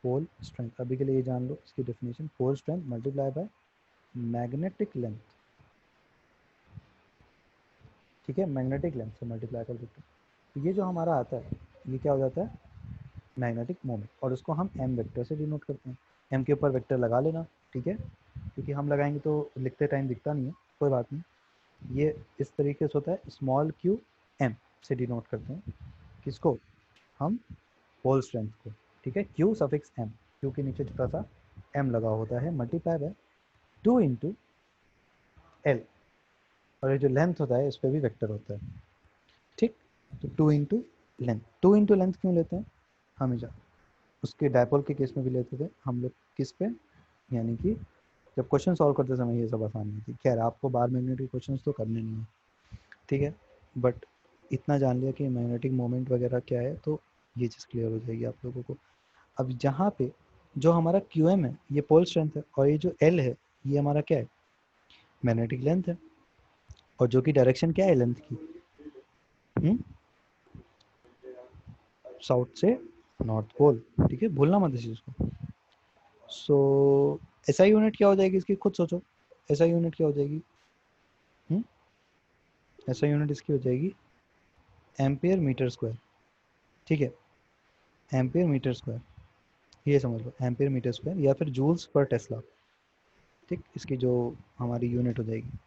पोल स्ट्रेंथ, अभी के लिए ये जान लो इसकी definition, pole strength multiply by magnetic length, ठीक है, मैग्नेटिक लेंथ से मल्टीप्लाई कर देते हैं, तो ये जो हमारा आता है ये क्या हो जाता है, मैग्नेटिक मोमेंट, और उसको हम एम वेक्टर से डिनोट करते हैं। एम के ऊपर वेक्टर लगा लेना, ठीक है, क्योंकि हम लगाएंगे तो लिखते टाइम दिखता नहीं है, कोई बात नहीं, ये इस तरीके से होता है, स्मॉल क्यू एम से डिनोट करते हैं किसको, हम होल स्ट्रेंथ को, ठीक है। क्यू सफिक्स एम, क्यू के नीचे छोटा सा एम लगा होता है, मल्टीप्लाई बाय 2 इंटू एल, और ये जो लेंथ होता है इस पर भी वेक्टर होता है, ठीक। तो 2 इंटू लेंथ, 2 इंटू लेंथ क्यों लेते हैं, हमेशा उसके डायपोल के केस में भी लेते थे हम लोग, किस पे, यानी कि जब क्वेश्चन सॉल्व करते समय ये सब आसानी थी। खैर आपको बार मैग्नेटिक क्वेश्चन तो करने नहीं है, ठीक है, बट इतना जान लिया कि मैग्नेटिक मोमेंट वगैरह क्या है, तो ये चीज़ क्लियर हो जाएगी आप लोगों को। अब जहाँ पे जो हमारा क्यू एम है ये पोल स्ट्रेंथ है, और ये जो एल है ये हमारा क्या है, मैग्नेटिक लेंथ है, और जो कि डायरेक्शन क्या है लेंथ की, साउथ से नॉर्थ पोल, ठीक है, भूलना मत इस चीज़ को। सो एसआई यूनिट क्या हो जाएगी इसकी, खुद सोचो, एसआई यूनिट क्या हो जाएगी, एसआई यूनिट इसकी हो जाएगी एम्पियर मीटर स्क्वायर, ठीक है, एम्पियर मीटर स्क्वायर, ये समझ लो, एम्पियर मीटर स्क्वायर या फिर जूल्स पर टेस्ला, ठीक, इसकी जो हमारी यूनिट हो जाएगी।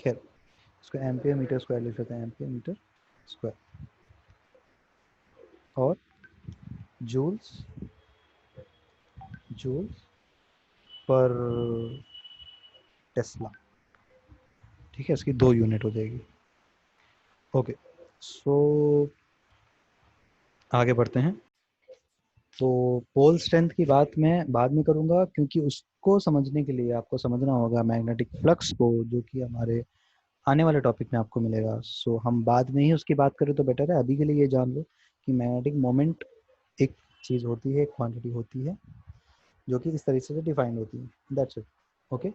खैर इसको एम्पियर मीटर स्क्वायर लिख लेते हैं, एम्पियर मीटर स्क्वायर, और जूल्स, जूल्स पर टेस्ला, ठीक है, इसकी 2 यूनिट हो जाएगी। ओके, सो आगे बढ़ते हैं। तो पोल स्ट्रेंथ की बात मैं बाद में करूंगा, क्योंकि उसको समझने के लिए आपको समझना होगा मैग्नेटिक फ्लक्स को, जो कि हमारे आने वाले टॉपिक में आपको मिलेगा। सो हम बाद में ही उसकी बात करें तो बेटर है, अभी के लिए ये जान लो कि मैग्नेटिक मोमेंट एक चीज़ होती है, एक क्वांटिटी होती है जो कि इस तरीके से डिफाइंड होती है, दैट्स इट। ओके,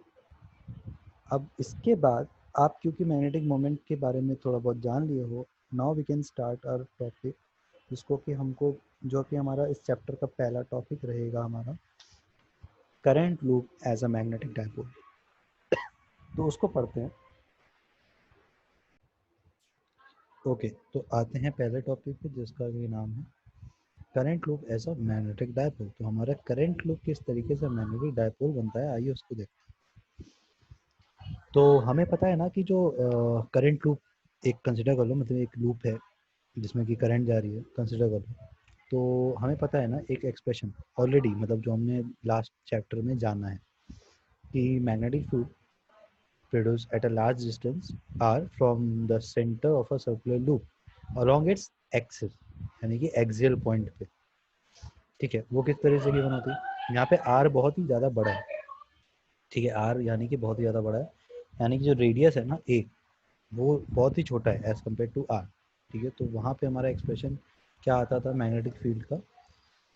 अब इसके बाद आप क्योंकि मैग्नेटिक मोमेंट के बारे में थोड़ा बहुत जान लिए हो, now we can start our topic, जिसको कि हमको, जो कि हमारा इस चैप्टर का पहला टॉपिक रहेगा हमारा, current loop as a magnetic dipole. तो उसको पढ़ते हैं। ओके, तो आते हैं पहले टॉपिक पे, जिसका ये नाम है current loop as a magnetic dipole. तो हमारा करंट लूप किस तरीके से मैग्नेटिक डायपोल बनता है, आइए उसको देखते हैं। तो हमें पता है ना कि जो करंट लूप, एक कंसिडर कर लो, मतलब एक लूप है जिसमें कि करंट जा रही है, कंसिडर कर लो। तो हमें पता है ना एक एक्सप्रेशन ऑलरेडी, मतलब जो हमने लास्ट चैप्टर में जाना है, कि magnetic field produced at a large distance r from the center of a circular loop along its axis, यानी कि एक्सियल पॉइंट पे, ठीक है। वो किस तरह से गिवन होती है, यहाँ पे r बहुत ही ज़्यादा बड़ा है, ठीक है, r यानी कि बहुत ही ज़्यादा बड़ा है, यानी कि जो रेडियस है ना a, वो बहुत ही छोटा है एज कम्पेयर टू r, ठीक है। तो वहाँ पे हमारा एक्सप्रेशन क्या आता था मैग्नेटिक फील्ड का,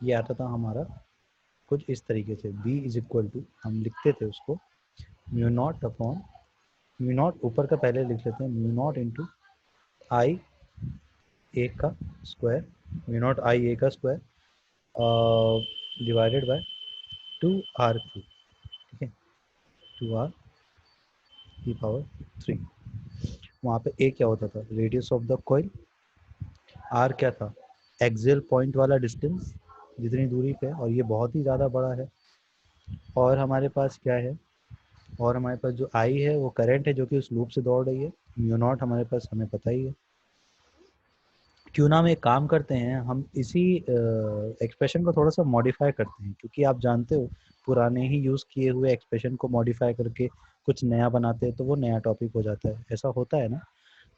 ये आता था हमारा कुछ इस तरीके से, b इज इक्वल टू, हम लिखते थे उसको mu naught upon, mu naught ऊपर का पहले लिख लेते हैं, म्यू नॉट इंटू आई ए का स्क्वायर, म्यू नॉट आई ए का स्क्वायर डिवाइडेड बाय 2r3, ठीक है, 2r की पावर 3। वहाँ पे ए क्या होता था, radius of the coil, r क्या था, एक्सियल पॉइंट वाला डिस्टेंस, जितनी दूरी पे, और ये बहुत ही ज़्यादा बड़ा है। और हमारे पास क्या है, और हमारे पास जो आई है वो करंट है जो कि उस लूप से दौड़ रही है, म्यू नॉट हमारे पास हमें पता ही है। क्यों ना हम एक काम करते हैं, हम इसी एक्सप्रेशन को थोड़ा सा मॉडिफाई करते हैं, क्योंकि आप जानते हो पुराने ही यूज़ किए हुए एक्सप्रेशन को मॉडिफाई करके कुछ नया बनाते हैं तो वो नया टॉपिक हो जाता है, ऐसा होता है ना।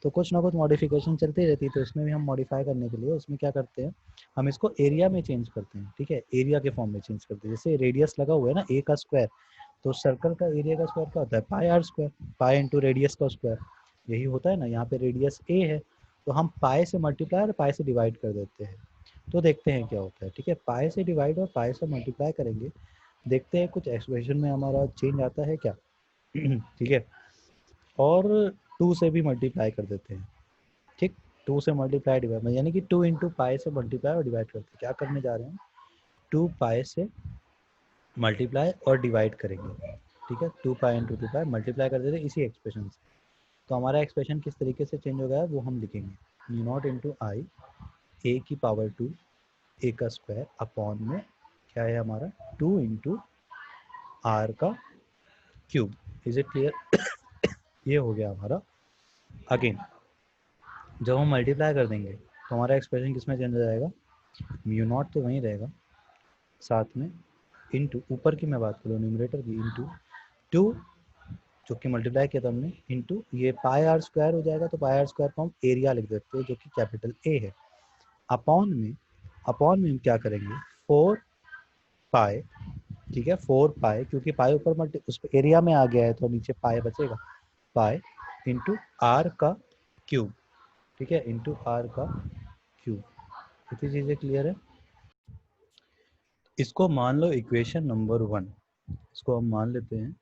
तो कुछ ना कुछ मॉडिफिकेशन चलती रहती है, तो इसमें भी हम मॉडिफाई करने के लिए उसमें क्या करते हैं, हम इसको एरिया में चेंज करते हैं, ठीक है, एरिया के फॉर्म में चेंज करते हैं। जैसे रेडियस लगा हुआ है ना ए का स्क्वायर, तो सर्कल का एरिया का स्क्वायर क्या होता है, pi r square, pi into radius का स्क्वायर, यही होता है ना। यहाँ पे रेडियस ए है, तो हम पाई से मल्टीप्लाई और पाई से डिवाइड कर देते हैं, तो देखते हैं क्या होता है, ठीक है। पाई से डिवाइड और पाई से मल्टीप्लाई करेंगे, देखते हैं कुछ एक्सप्रेशन में हमारा चेंज आता है क्या, ठीक है। और 2 से भी मल्टीप्लाई कर देते हैं, ठीक, 2 से मल्टीप्लाई डिवाइड, यानी कि 2 इंटू पाई से मल्टीप्लाई और डिवाइड करते हैं, क्या करने जा रहे हैं, 2 पाई से मल्टीप्लाई और डिवाइड करेंगे, ठीक है, 2 पाई इंटू 2 पाई मल्टीप्लाई कर देते हैं इसी एक्सप्रेशन से। तो हमारा एक्सप्रेशन किस तरीके से चेंज हो गया है वो हम लिखेंगे, म्यू नॉट इंटू आई ए की पावर 2 ए का स्क्वायर अपॉन में क्या है हमारा 2 इंटू आर का क्यूब, इज इट क्लियर? ये हो गया हमारा। अगेन जब हम मल्टीप्लाई कर देंगे तो हमारा एक्सप्रेशन किस में चेंज हो जाएगा? म्यू नॉट तो वहीं रहेगा, साथ में इनटू, ऊपर की मैं बात करूँ न्यूमरेटर की, इनटू टू जो कि मल्टीप्लाई किया था हमने, इनटू ये पाई आर स्क्वायर हो जाएगा। तो पाई आर स्क्वायर को हम एरिया लिख देते हैं जो कि कैपिटल ए है। अपॉन में हम क्या करेंगे? 4 पाई, ठीक है, 4 पाई, क्योंकि पाई ऊपर मल्टी उस पर एरिया में आ गया है तो नीचे पाई बचेगा, पाई इंटू आर का क्यूब, ठीक है, इंटू आर का क्यूब। कितनी चीज़ें क्लियर है? इसको मान लो इक्वेशन नंबर 1, इसको हम मान लेते हैं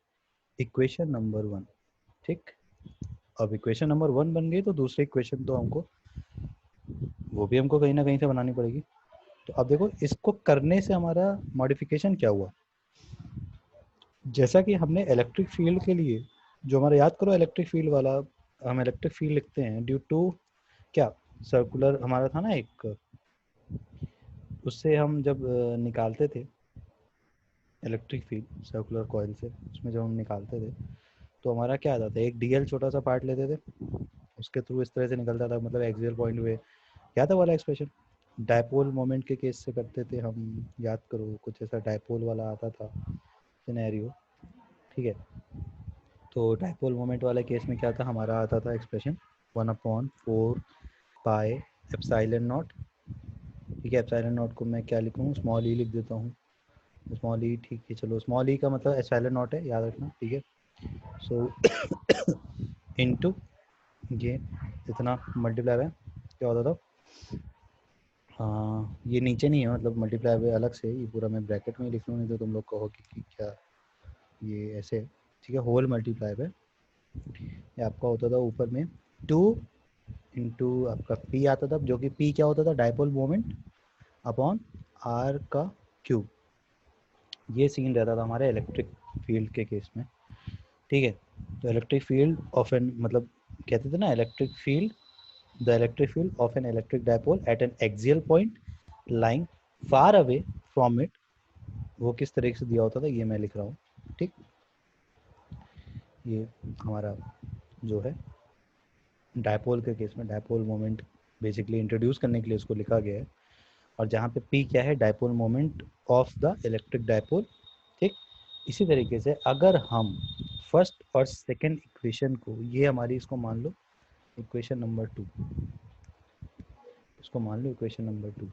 इक्वेशन नंबर 1, ठीक। अब इक्वेशन नंबर 1 बन गई तो दूसरी इक्वेशन तो हमको वो भी हमको कहीं ना कहीं से बनानी पड़ेगी। तो अब देखो इसको करने से हमारा मॉडिफिकेशन क्या हुआ। जैसा कि हमने इलेक्ट्रिक फील्ड के लिए जो हमारा, याद करो इलेक्ट्रिक फील्ड वाला, हम इलेक्ट्रिक फील्ड लिखते हैं ड्यू टू क्या, सर्कुलर हमारा था ना एक, उससे हम जब निकालते थे इलेक्ट्रिक फील्ड सर्कुलर कॉइल से, उसमें जब हम निकालते थे तो हमारा क्या आता था, एक डीएल छोटा सा पार्ट लेते थे, उसके थ्रू इस तरह से निकलता था, मतलब एक्सियल पॉइंट पे। क्या था वाला एक्सप्रेशन? डायपोल मोमेंट के केस से करते थे हम, याद करो कुछ ऐसा डायपोल वाला आता था सिनेरियो, ठीक है। तो डायपोल मोमेंट वाले केस में क्या था, हमारा आता था एक्सप्रेशन 1/4 पाई एप्सिलॉन नॉट, ठीक है। एप्सिलॉन नॉट को मैं क्या लिखूँ, स्मॉल ई लिख देता हूँ, स्मॉल ई, ठीक है, चलो स्मॉल ई का मतलब एप्सिलॉन नॉट है, याद रखना, ठीक है। सो इनटू ये इतना मल्टीप्लाई है, क्या होता था, हाँ ये नीचे नहीं है, मतलब मल्टीप्लाई हुए अलग से, ये पूरा मैं ब्रैकेट में ही लिख लूँ, नहीं तो तुम लोग कहोगे कि क्या ये ऐसे, ठीक है। होल मल्टीप्लाई पे ये आपका होता था ऊपर में 2 इंटू आपका पी आता था, जो कि पी क्या होता था, डायपोल मोमेंट अपॉन आर का क्यूब। ये सीन रहता था हमारे इलेक्ट्रिक फील्ड के केस में, ठीक है। तो इलेक्ट्रिक फील्ड ऑफ एन, मतलब कहते थे ना electric field, the electric field of an electric dipole eight N axial point lying far away from it, वो किस तरीके से दिया होता था ये मैं लिख रहा हूँ, ठीक। ये हमारा जो है डायपोल के केस में डायपोल मोमेंट बेसिकली इंट्रोड्यूस करने के लिए उसको लिखा गया है, और जहाँ पे पी क्या है, dipole moment of the electric dipole, ठीक। इसी तरीके से अगर हम फर्स्ट और सेकंड इक्वेशन को, ये हमारी, इसको मान लो इक्वेशन नंबर 2, इसको मान लो इक्वेशन नंबर 2।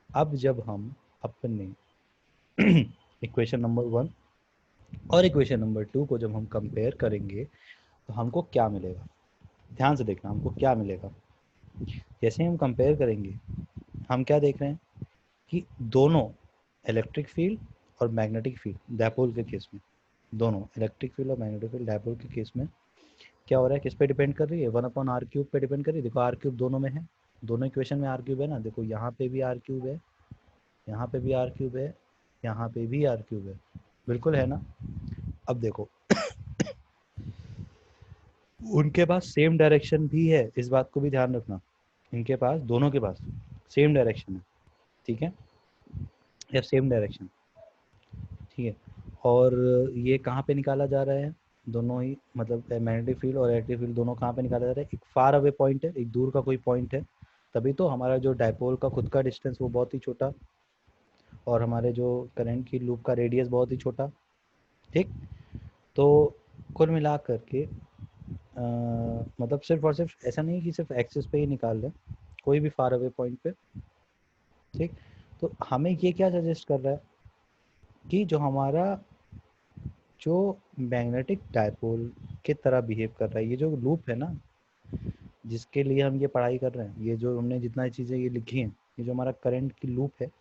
अब जब हम अपने इक्वेशन नंबर 1 और इक्वेशन नंबर 2 को जब हम कंपेयर करेंगे तो हमको क्या मिलेगा, ध्यान से देखना, हमको क्या मिलेगा। जैसे हम कंपेयर करेंगे, हम क्या देख रहे हैं कि दोनों इलेक्ट्रिक फील्ड और मैग्नेटिक फील्ड डायपोल के केस में, दोनों इलेक्ट्रिक फील्ड और मैग्नेटिक फील्ड डायपोल के केस में क्या हो रहा है, किस पे डिपेंड कर रही है, 1/r³ पे डिपेंड कर रही है। देखो r³ दोनों में है, दोनों इक्वेशन में r³ है ना, देखो यहाँ पे भी r³ है, यहाँ पे भी r³ है, यहाँ पे भी r³ है, बिल्कुल है ना। अब देखो उनके पास सेम डायरेक्शन भी है, इस बात को भी ध्यान रखना, इनके पास, दोनों के पास सेम डायरेक्शन है, ठीक है, या सेम डायरेक्शन, ठीक है। और ये कहाँ पे निकाला जा रहा है, दोनों ही, मतलब मैग्नेटिक फील्ड और इलेक्ट्रिक फील्ड दोनों कहाँ पे निकाला जा रहा है, एक फार अवे पॉइंट है, एक दूर का कोई पॉइंट है, तभी तो हमारा जो डायपोल का खुद का डिस्टेंस वो बहुत ही छोटा, और हमारे जो करंट की लूप का रेडियस बहुत ही छोटा, ठीक। तो कुल मिला करके मतलब सिर्फ और सिर्फ ऐसा नहीं कि सिर्फ एक्सिस पे ही निकाल लें, कोई भी फार अवे पॉइंट पे, ठीक। तो हमें ये क्या सजेस्ट कर रहा है कि जो हमारा जो मैग्नेटिक डायपोल के तरह बिहेव कर रहा है, ये जो लूप है ना जिसके लिए हम ये पढ़ाई कर रहे हैं, ये जो हमने जितना चीज़ें ये लिखी हैं, ये जो हमारा करंट की लूप है,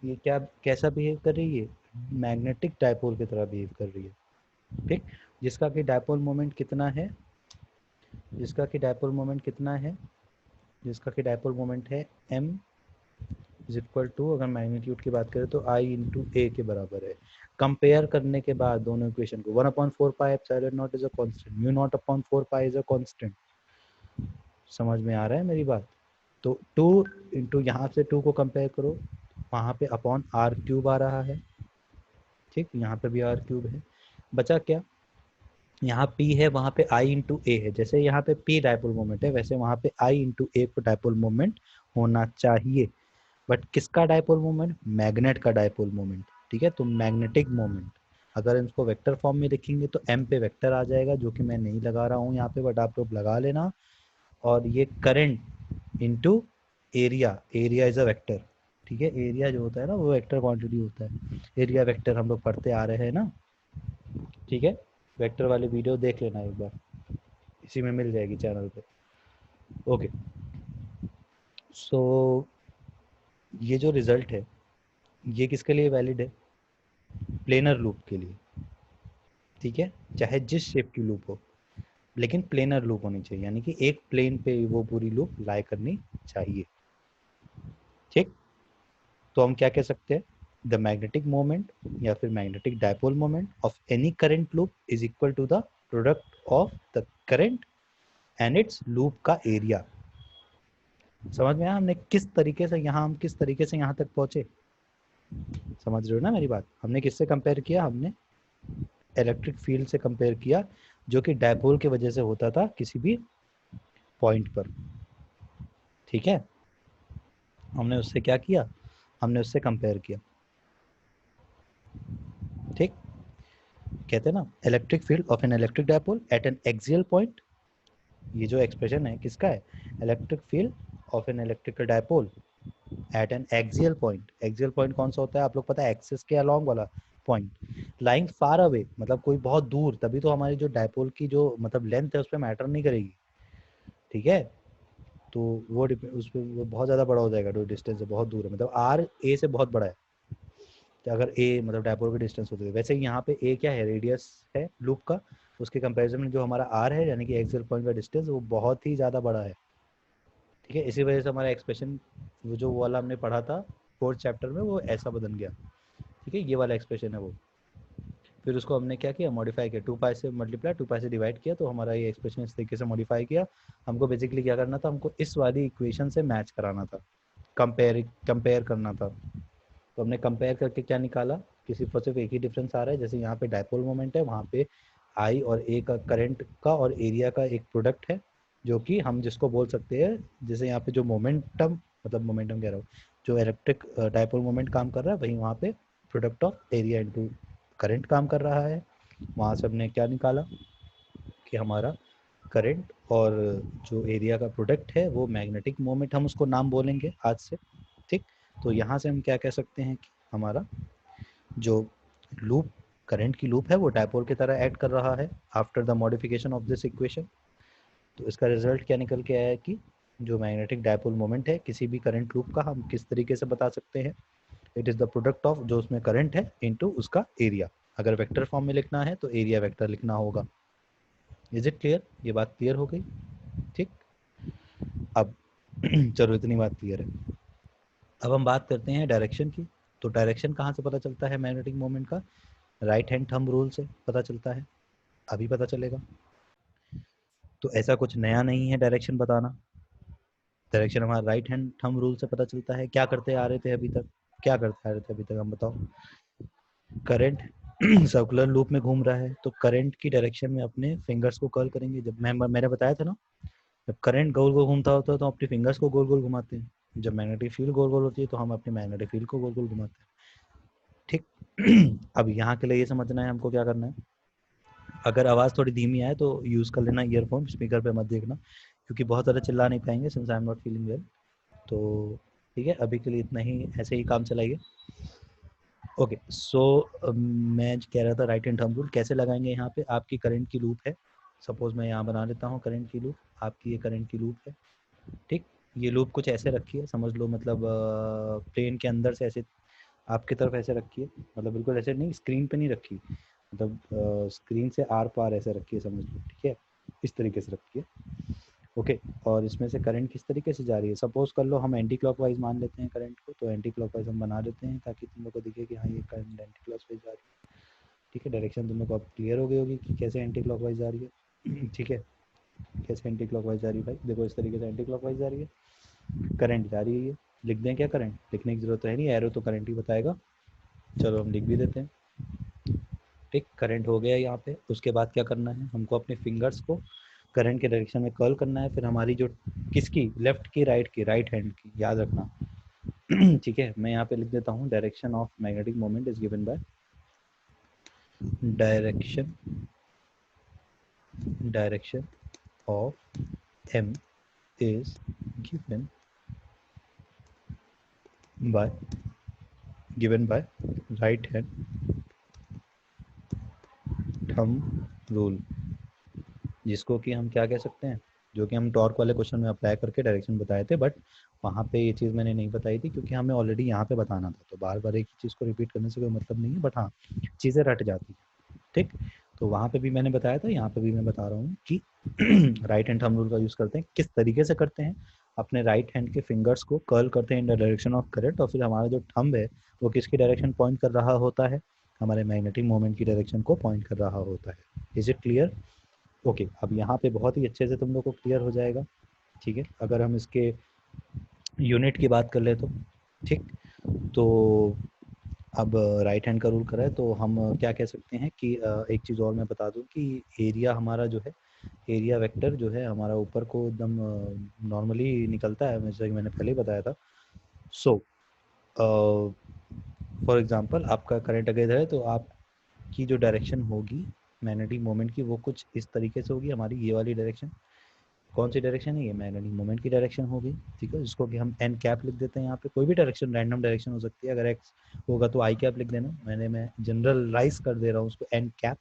ये क्या कैसा बिहेव कर रही है, मैग्नेटिक डायपोल की तरह बिहेव कर रही है, ठीक। जिसका कि डायपोल मोमेंट कितना है, जिसका कि डायपोल मोमेंट कितना है, जिसका कि डायपोल मोमेंट है m इज इक्वल टू, अगर मैग्नीट्यूड की बात करें तो I इंटू ए के बराबर है। कंपेयर करने के बाद दोनों इक्वेशन को, 1/4 pi epsilon not is a constant, mu naught upon 4 pi is a constant, समझ में आ रहा है मेरी बात। तो 2 इंटू यहाँ से 2 को कंपेयर करो, वहाँ पे अपॉन r³ आ रहा है, ठीक, यहाँ पे भी r³ है, बचा क्या, यहाँ P है, वहाँ पे I इंटू ए है। जैसे यहाँ पे P डायपोल मोमेंट है, वैसे वहाँ पे I इंटू ए को डायपोल मोमेंट होना चाहिए। बट किसका डायपोल मोमेंट? मैग्नेट का डायपोल मोमेंट। ठीक है, तो मैग्नेटिक मोमेंट अगर इसको वेक्टर फॉर्म में लिखेंगे तो m पे वेक्टर आ जाएगा, जो कि मैं नहीं लगा रहा हूँ यहाँ पे, बट आप लोग लगा लेना। और ये current into area, area is a vector. ठीक है, एरिया जो होता है ना वो वेक्टर क्वांटिटी होता है। एरिया वेक्टर हम लोग पढ़ते आ रहे हैं ना। ठीक है, वेक्टर वाली वीडियो देख लेना एक बार, इसी में मिल जाएगी चैनल पे। ओके, सो ये जो रिजल्ट है ये किसके लिए वैलिड है? प्लेनर लूप के लिए। ठीक है, चाहे जिस शेप की लूप हो, लेकिन प्लेनर लूप होनी चाहिए, यानी कि एक प्लेन पे वो पूरी लूप लाई करनी चाहिए। ठीक, तो हम क्या कह सकते हैं? द मैग्नेटिक मोमेंट या फिर magnetic dipole moment of any current loop is equal to the product of the current and its loop का एरिया। समझ में आया हमने किस तरीके से यहाँ, हम किस तरीके से यहाँ तक पहुंचे? समझ रहे हो ना मेरी बात? हमने किससे कंपेयर किया? हमने इलेक्ट्रिक फील्ड से कंपेयर किया, जो कि डायपोल की वजह से होता था किसी भी पॉइंट पर। ठीक है, हमने उससे क्या किया? हमने उससे कंपेयर किया। ठीक, कहते हैं ना electric field of an electric dipole eight N axial point. ये जो एक्सप्रेशन है किसका है? Electric field of an electrical dipole eight N axial point. Axial point कौन सा होता है आप लोग पता है? एक्सिस के अलोंग वाला पॉइंट। लाइंग फार अवे मतलब कोई बहुत दूर, तभी तो हमारी जो डायपोल की जो मतलब लेंथ है उस पर मैटर नहीं करेगी। ठीक है, तो वो उस पर वो बहुत ज़्यादा बड़ा हो जाएगा, जो डिस्टेंस है बहुत दूर है, मतलब आर ए से बहुत बड़ा है। तो अगर ए मतलब डायपोल की डिस्टेंस होती है, वैसे ही यहाँ पे ए क्या है? रेडियस है लूप का। उसके कंपैरिजन में जो हमारा आर है यानी कि एक्सियल पॉइंट का डिस्टेंस, वो बहुत ही ज़्यादा बड़ा है। ठीक है, इसी वजह से हमारा एक्सप्रेशन वो जो वाला हमने पढ़ा था फोर्थ चैप्टर में, वो ऐसा बदल गया। ठीक है, ये वाला एक्सप्रेशन है वो। फिर उसको हमने क्या किया? मॉडिफाई किया, 2 पाई से मल्टीप्लाई, 2 पाई से डिवाइड किया, तो हमारा ये एक्सप्रेशन इस तरीके से मॉडिफाई किया। हमको बेसिकली क्या करना था? हमको इस वाली इक्वेशन से मैच कराना था, कंपेयर कंपेयर करना था। तो हमने कंपेयर करके क्या निकाला कि सिर्फ एक ही डिफरेंस आ रहा है। जैसे यहाँ पे डायपोल मोमेंट है, वहाँ पे आई और ए का करंट का और एरिया का एक प्रोडक्ट है, जो कि हम जिसको बोल सकते हैं, जैसे यहाँ पे जो मोमेंटम, मतलब मोमेंटम कह रहा हूँ, जो इलेक्ट्रिक डायपोल मोमेंट काम कर रहा है, वहीं वहाँ पे product of area into current काम कर रहा है। वहाँ से हमने क्या निकाला कि हमारा करंट और जो एरिया का प्रोडक्ट है वो मैग्नेटिक मोमेंट, हम उसको नाम बोलेंगे आज से। ठीक, तो यहाँ से हम क्या कह सकते हैं कि हमारा जो लूप, करंट की लूप है, वो डायपोल की तरह एक्ट कर रहा है after the modification of this equation. तो इसका रिजल्ट क्या निकल के आया है कि जो मैग्नेटिक डायपोल मोमेंट है किसी भी करंट लूप का, हम किस तरीके से बता सकते हैं? It is the product of जो उसमें करंट है इनटू उसका एरिया। अगर वेक्टर फॉर्म में लिखना है तो एरिया वेक्टर लिखना होगा। Is it clear? ये बात क्लियर हो गई? ठीक, अब चलो इतनी बात क्लियर है। अब हम बात करते हैं डायरेक्शन की। तो डायरेक्शन कहाँ से पता चलता है मैग्नेटिक मोमेंट का? राइट हैंड थंब रूल से पता चलता है, अभी पता चलेगा। तो ऐसा कुछ नया नहीं है डायरेक्शन बताना। डायरेक्शन हमारा राइट हैंड थंब रूल से पता चलता है। क्या करते आ रहे थे अभी तक? क्या करते आ रहे थे अभी तक, हम बताओ। करंट सर्कुलर लूप में घूम रहा है, तो करंट की डायरेक्शन में अपने फिंगर्स को कर्ल करेंगे। जब मैंने बताया था ना, जब करंट गोल गोल घूमता होता है तो अपने फिंगर्स को गोल गोल घुमाते हैं। जब मैग्नेटिक फील्ड गोल गोल होती है तो हम अपने मैग्नेटिक फील्ड को गोल गोल घुमाते हैं। ठीक अब यहाँ के लिए ये समझना है हमको क्या करना है। अगर आवाज़ थोड़ी धीमी आए तो यूज़ कर लेना ईयरफोन, स्पीकर पे मत देखना, क्योंकि बहुत ज़्यादा चिल्ला नहीं पाएंगे since I am not feeling well. तो ठीक है, अभी के लिए इतना ही, ऐसे ही काम चलाइए। ओके, सो मैं कह रहा था राइट हैंड थंब रूल कैसे लगाएंगे। यहाँ पे आपकी करंट की लूप है, सपोज मैं यहाँ बना लेता हूँ करंट की लूप, आपकी ये करंट की लूप है। ठीक, ये लूप कुछ ऐसे रखी है, समझ लो मतलब प्लेन के अंदर से ऐसे आपकी तरफ ऐसे रखी है, मतलब बिल्कुल ऐसे नहीं, स्क्रीन पे नहीं रखी, मतलब स्क्रीन से आर पार ऐसे रखी है, समझ लो। ठीक है, इस तरीके से रखी है। ओके, और इसमें से करंट किस तरीके से जा रही है? सपोज कर लो हम एंटी क्लॉकवाइज मान लेते हैं करंट को, तो एंटी क्लॉकवाइज हम बना देते हैं ताकि तुम लोग को दिखे कि हाँ ये करंट एंटी क्लॉकवाइज जा रही है। ठीक है, डायरेक्शन तुम लोग को अब क्लियर हो गई होगी कि कैसे एंटी क्लॉकवाइज जा रही है। ठीक है, कैसे एंटी क्लॉकवाइज जा रही है भाई, देखो इस तरीके से एंटी क्लॉकवाइज जा रही है, करंट जा रही है। ये लिख दें क्या? करंट लिखने की जरूरत है नहीं, एरो तो करंट ही बताएगा। चलो हम लिख भी देते हैं। ठीक, करंट हो गया यहाँ पे। उसके बाद क्या करना है, हमको अपने फिंगर्स को करंट के डायरेक्शन में कर्ल करना है। फिर हमारी जो किसकी, लेफ्ट की राइट हैंड की, याद रखना। ठीक है, मैं यहाँ पे लिख देता हूँ, direction of magnetic moment is given by direction of m is given by right hand thumb rule, जिसको कि हम क्या कह सकते हैं, जो कि हम टॉर्क वाले क्वेश्चन में अप्लाई करके डायरेक्शन बताए थे, बट वहाँ पे ये चीज़ मैंने नहीं बताई थी क्योंकि हमें ऑलरेडी यहाँ पे बताना था। तो बार बार एक ही चीज़ को रिपीट करने से कोई मतलब नहीं है, बट हाँ चीज़ें रट जाती हैं। ठीक, तो वहाँ पे भी मैंने बताया था, यहाँ पे भी मैं बता रहा हूँ कि राइट हैंड थंब रूल का यूज़ करते हैं। किस तरीके से करते हैं, अपने राइट हैंड के फिंगर्स को कर्ल करते हैं in the direction of current, और फिर हमारा जो थंब है वो किसकी डायरेक्शन पॉइंट कर रहा होता है, हमारे मैग्नेटिक मोमेंट की डायरेक्शन को पॉइंट कर रहा होता है। Is it clear? ओके, अब यहाँ पे बहुत ही अच्छे से तुम लोग को क्लियर हो जाएगा। ठीक है, अगर हम इसके यूनिट की बात कर ले तो ठीक, तो अब राइट हैंड का रूल करा है तो हम क्या कह सकते हैं कि एक चीज़ और मैं बता दूं कि एरिया हमारा जो है, एरिया वेक्टर जो है हमारा ऊपर को एकदम नॉर्मली निकलता है, जैसा कि मैंने पहले ही बताया था। सो फॉर एग्जांपल आपका करंट अगर है तो आपकी जो डायरेक्शन होगी मैग्नेटिक मोमेंट की वो कुछ इस तरीके से होगी, हमारी ये वाली डायरेक्शन। कौन सी डायरेक्शन है, ये मैग्नेटिक मोमेंट की डायरेक्शन होगी। ठीक है, जिसको कि हम एन कैप लिख देते हैं। यहाँ पे कोई भी डायरेक्शन, रैंडम डायरेक्शन हो सकती है। अगर एक्स होगा तो आई कैप लिख देना, मैं जनरलाइज कर दे रहा हूँ उसको, एन कैप।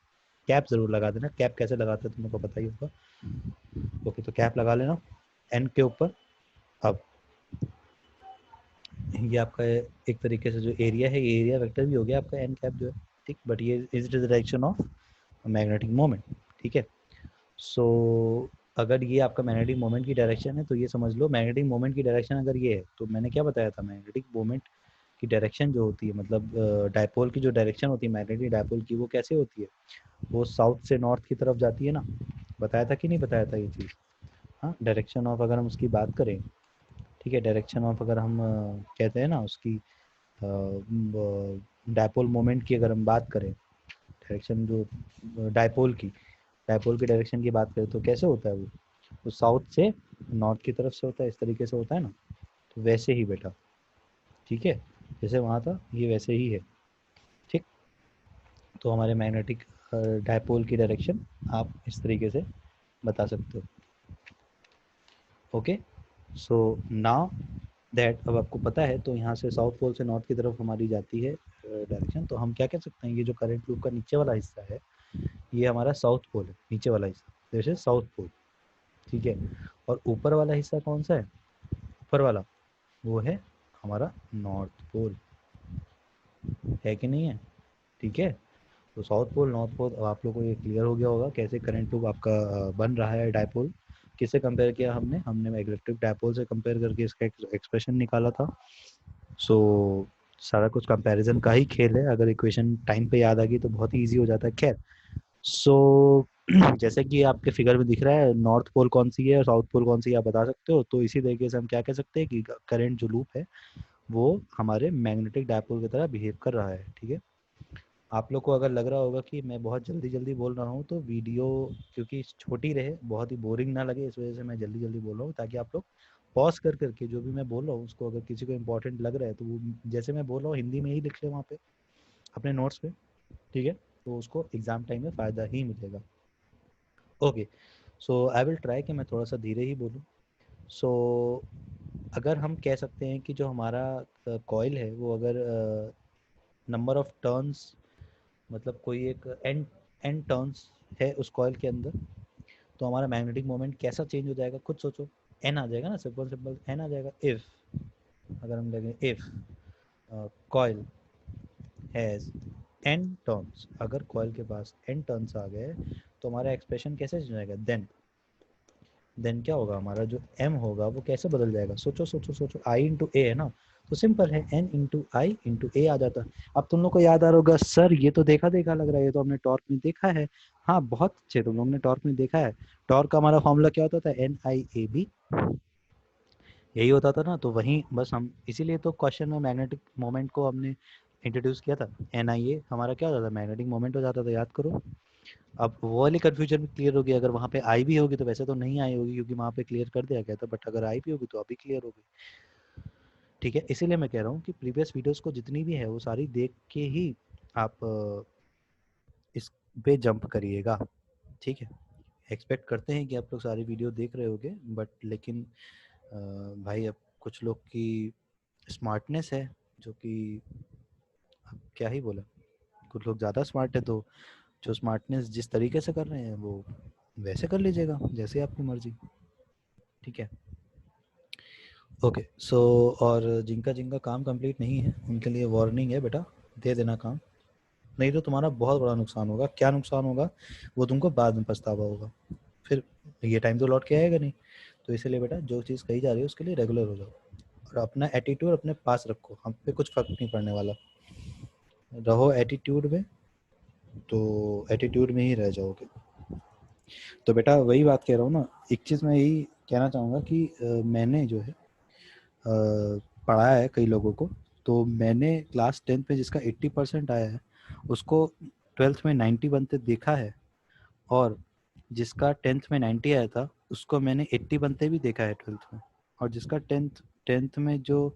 कैप जरूर लगा देना, कैप कैसे लगाते हैं तुम लोग को पता ही होगा। ओके, तो कैप लगा लेना एन के ऊपर। अब ये आपका एक तरीके से जो एरिया है, ये एरिया वेक्टर भी हो गया आपका एन कैप जो है। ठीक, बट ये is the direction of magnetic moment. ठीक है, सो अगर ये आपका मैग्नेटिक मोमेंट की डायरेक्शन है तो ये समझ लो मैग्नेटिक मोमेंट की डायरेक्शन अगर ये है तो मैंने क्या बताया था, मैग्नेटिक मोमेंट की डायरेक्शन जो होती है, मतलब डायपोल की जो डायरेक्शन होती है मैग्नेटिक डायपोल की, वो कैसे होती है, वो साउथ से नॉर्थ की तरफ जाती है ना। बताया था कि नहीं बताया था ये चीज़? हाँ, डायरेक्शन ऑफ अगर हम उसकी बात करें, ठीक है, डायरेक्शन ऑफ अगर हम कहते हैं ना उसकी डायपोल मोमेंट की अगर हम बात करें, डायरेक्शन जो डायपोल की डायरेक्शन की बात करें तो कैसे होता है वो साउथ से नॉर्थ की तरफ से होता है, इस तरीके से होता है ना। तो वैसे ही बेटा, ठीक है, जैसे वहाँ था ये वैसे ही है। ठीक, तो हमारे मैग्नेटिक डायपोल की डायरेक्शन आप इस तरीके से बता सकते हो। ओके, सो नाउ दैट अब आपको पता है, तो यहाँ से साउथ पोल से नॉर्थ की तरफ हमारी जाती है डायरेक्शन। तो हम क्या कह सकते हैं, ये जो करंट लूप का नीचे वाला हिस्सा है ये हमारा साउथ पोल है, नीचे वाला हिस्सा जैसे साउथ पोल। ठीक है, और ऊपर वाला हिस्सा कौन सा है, ऊपर वाला वो है हमारा नॉर्थ पोल, है कि नहीं है? ठीक है, तो साउथ पोल नॉर्थ पोल, अब आप लोगों को ये क्लियर हो गया होगा कैसे करंट लूप आपका बन रहा है। डायपोल किससे कंपेयर किया हमने इलेक्ट्रिक डायपोल से कंपेयर करके इसका एक्सप्रेशन निकाला था। सो सारा कुछ कंपैरिजन का ही खेल है, अगर इक्वेशन टाइम पे याद आ गई तो बहुत ही ईजी हो जाता है। खैर, सो जैसे कि आपके फिगर में दिख रहा है नॉर्थ पोल कौन सी है और साउथ पोल कौन सी है आप बता सकते हो, तो इसी तरीके से हम क्या कह सकते हैं कि करंट जो लूप है वो हमारे मैग्नेटिक डायपोल की तरह बिहेव कर रहा है। ठीक है, आप लोग को अगर लग रहा होगा कि मैं बहुत जल्दी जल्दी बोल रहा हूँ तो वीडियो क्योंकि छोटी रहे, बहुत ही बोरिंग ना लगे, इस वजह से मैं जल्दी जल्दी बोल रहा हूँ, ताकि आप लोग पॉज कर करके जो भी मैं बोल रहा हूँ उसको अगर किसी को इंपॉर्टेंट लग रहा है तो वो जैसे मैं बोल रहा हूँ हिंदी में ही लिख ले वहाँ पे अपने नोट्स पे। ठीक है, तो उसको एग्जाम टाइम में फ़ायदा ही मिलेगा। Okay, so I will try कि मैं थोड़ा सा धीरे ही बोलूँ। सो अगर हम कह सकते हैं कि जो हमारा कॉइल है वो अगर नंबर ऑफ टर्न्स, मतलब कोई एक एन एन टर्न्स है उस कॉइल के अंदर, तो हमारा मैग्नेटिक मोमेंट कैसा चेंज हो जाएगा खुद सोचो। एन आ जाएगा ना, सिंपल सिंपल एन आ जाएगा। इफ अगर हम लगे if coil has an turns, अगर कॉइल के पास एन टर्न्स आ गए तो हमारा एक्सप्रेशन कैसे चेंज जाएगा, देन क्या होगा, हमारा जो m होगा वो कैसे बदल जाएगा, सोचो सोचो सोचो, i इंटू ए है ना, तो सिंपल है n इंटू आई इंटू ए आ जाता है। अब तुम लोग को याद आ रहा होगा सर ये तो देखा देखा लग रहा है, ये तो हमने टॉर्क में देखा है। हाँ बहुत अच्छे, तुम लोग ने टॉर्क में देखा है। टॉर्क का हमारा फॉर्मूला क्या होता था, NIAB, यही होता था ना। तो वहीं बस हम इसीलिए तो क्वेश्चन में मैग्नेटिक मोमेंट को हमने इंट्रोड्यूस किया था। NIA हमारा क्या होता था, मैग्नेटिक मोमेंट हो जाता था, याद करो। अब वो वाली कन्फ्यूजन भी क्लियर होगी। अगर वहाँ पे आई भी होगी तो वैसे तो नहीं आई होगी क्योंकि वहाँ पे क्लियर कर दिया गया था, बट अगर आई भी होगी तो अभी क्लियर होगी। ठीक है, इसीलिए मैं कह रहा हूँ कि प्रीवियस वीडियोस को जितनी भी है वो सारी देख के ही आप इस पे जंप करिएगा। ठीक है, एक्सपेक्ट करते हैं कि आप लोग सारी वीडियो देख रहे होगे, बट लेकिन भाई अब कुछ लोग की स्मार्टनेस है जो कि, अब क्या ही बोला, कुछ लोग ज़्यादा स्मार्ट है, तो जो स्मार्टनेस जिस तरीके से कर रहे हैं वो वैसे कर लीजिएगा, जैसे आपकी मर्जी। ठीक है, ओके। सो और जिनका जिनका काम कंप्लीट नहीं है उनके लिए वार्निंग है बेटा, दे देना काम, नहीं तो तुम्हारा बहुत बड़ा नुकसान होगा। क्या नुकसान होगा वो तुमको बाद में पछतावा होगा, फिर ये टाइम तो लौट के आएगा नहीं। तो इसलिए बेटा जो चीज़ कही जा रही है उसके लिए रेगुलर हो जाओ और अपना एटीट्यूड अपने पास रखो, हम पे कुछ फर्क नहीं पड़ने वाला। रहो एटीट्यूड में तो एटीट्यूड में ही रह जाओगे। तो बेटा वही बात कह रहा हूँ ना, एक चीज़ मैं यही कहना चाहूँगा कि मैंने जो है पढ़ाया है कई लोगों को, तो मैंने क्लास 10th में जिसका 80% आया है उसको 12th में 90 बनते देखा है, और जिसका 10th में 90 आया था उसको मैंने 80 बनते भी देखा है 12th में, और जिसका 10th में जो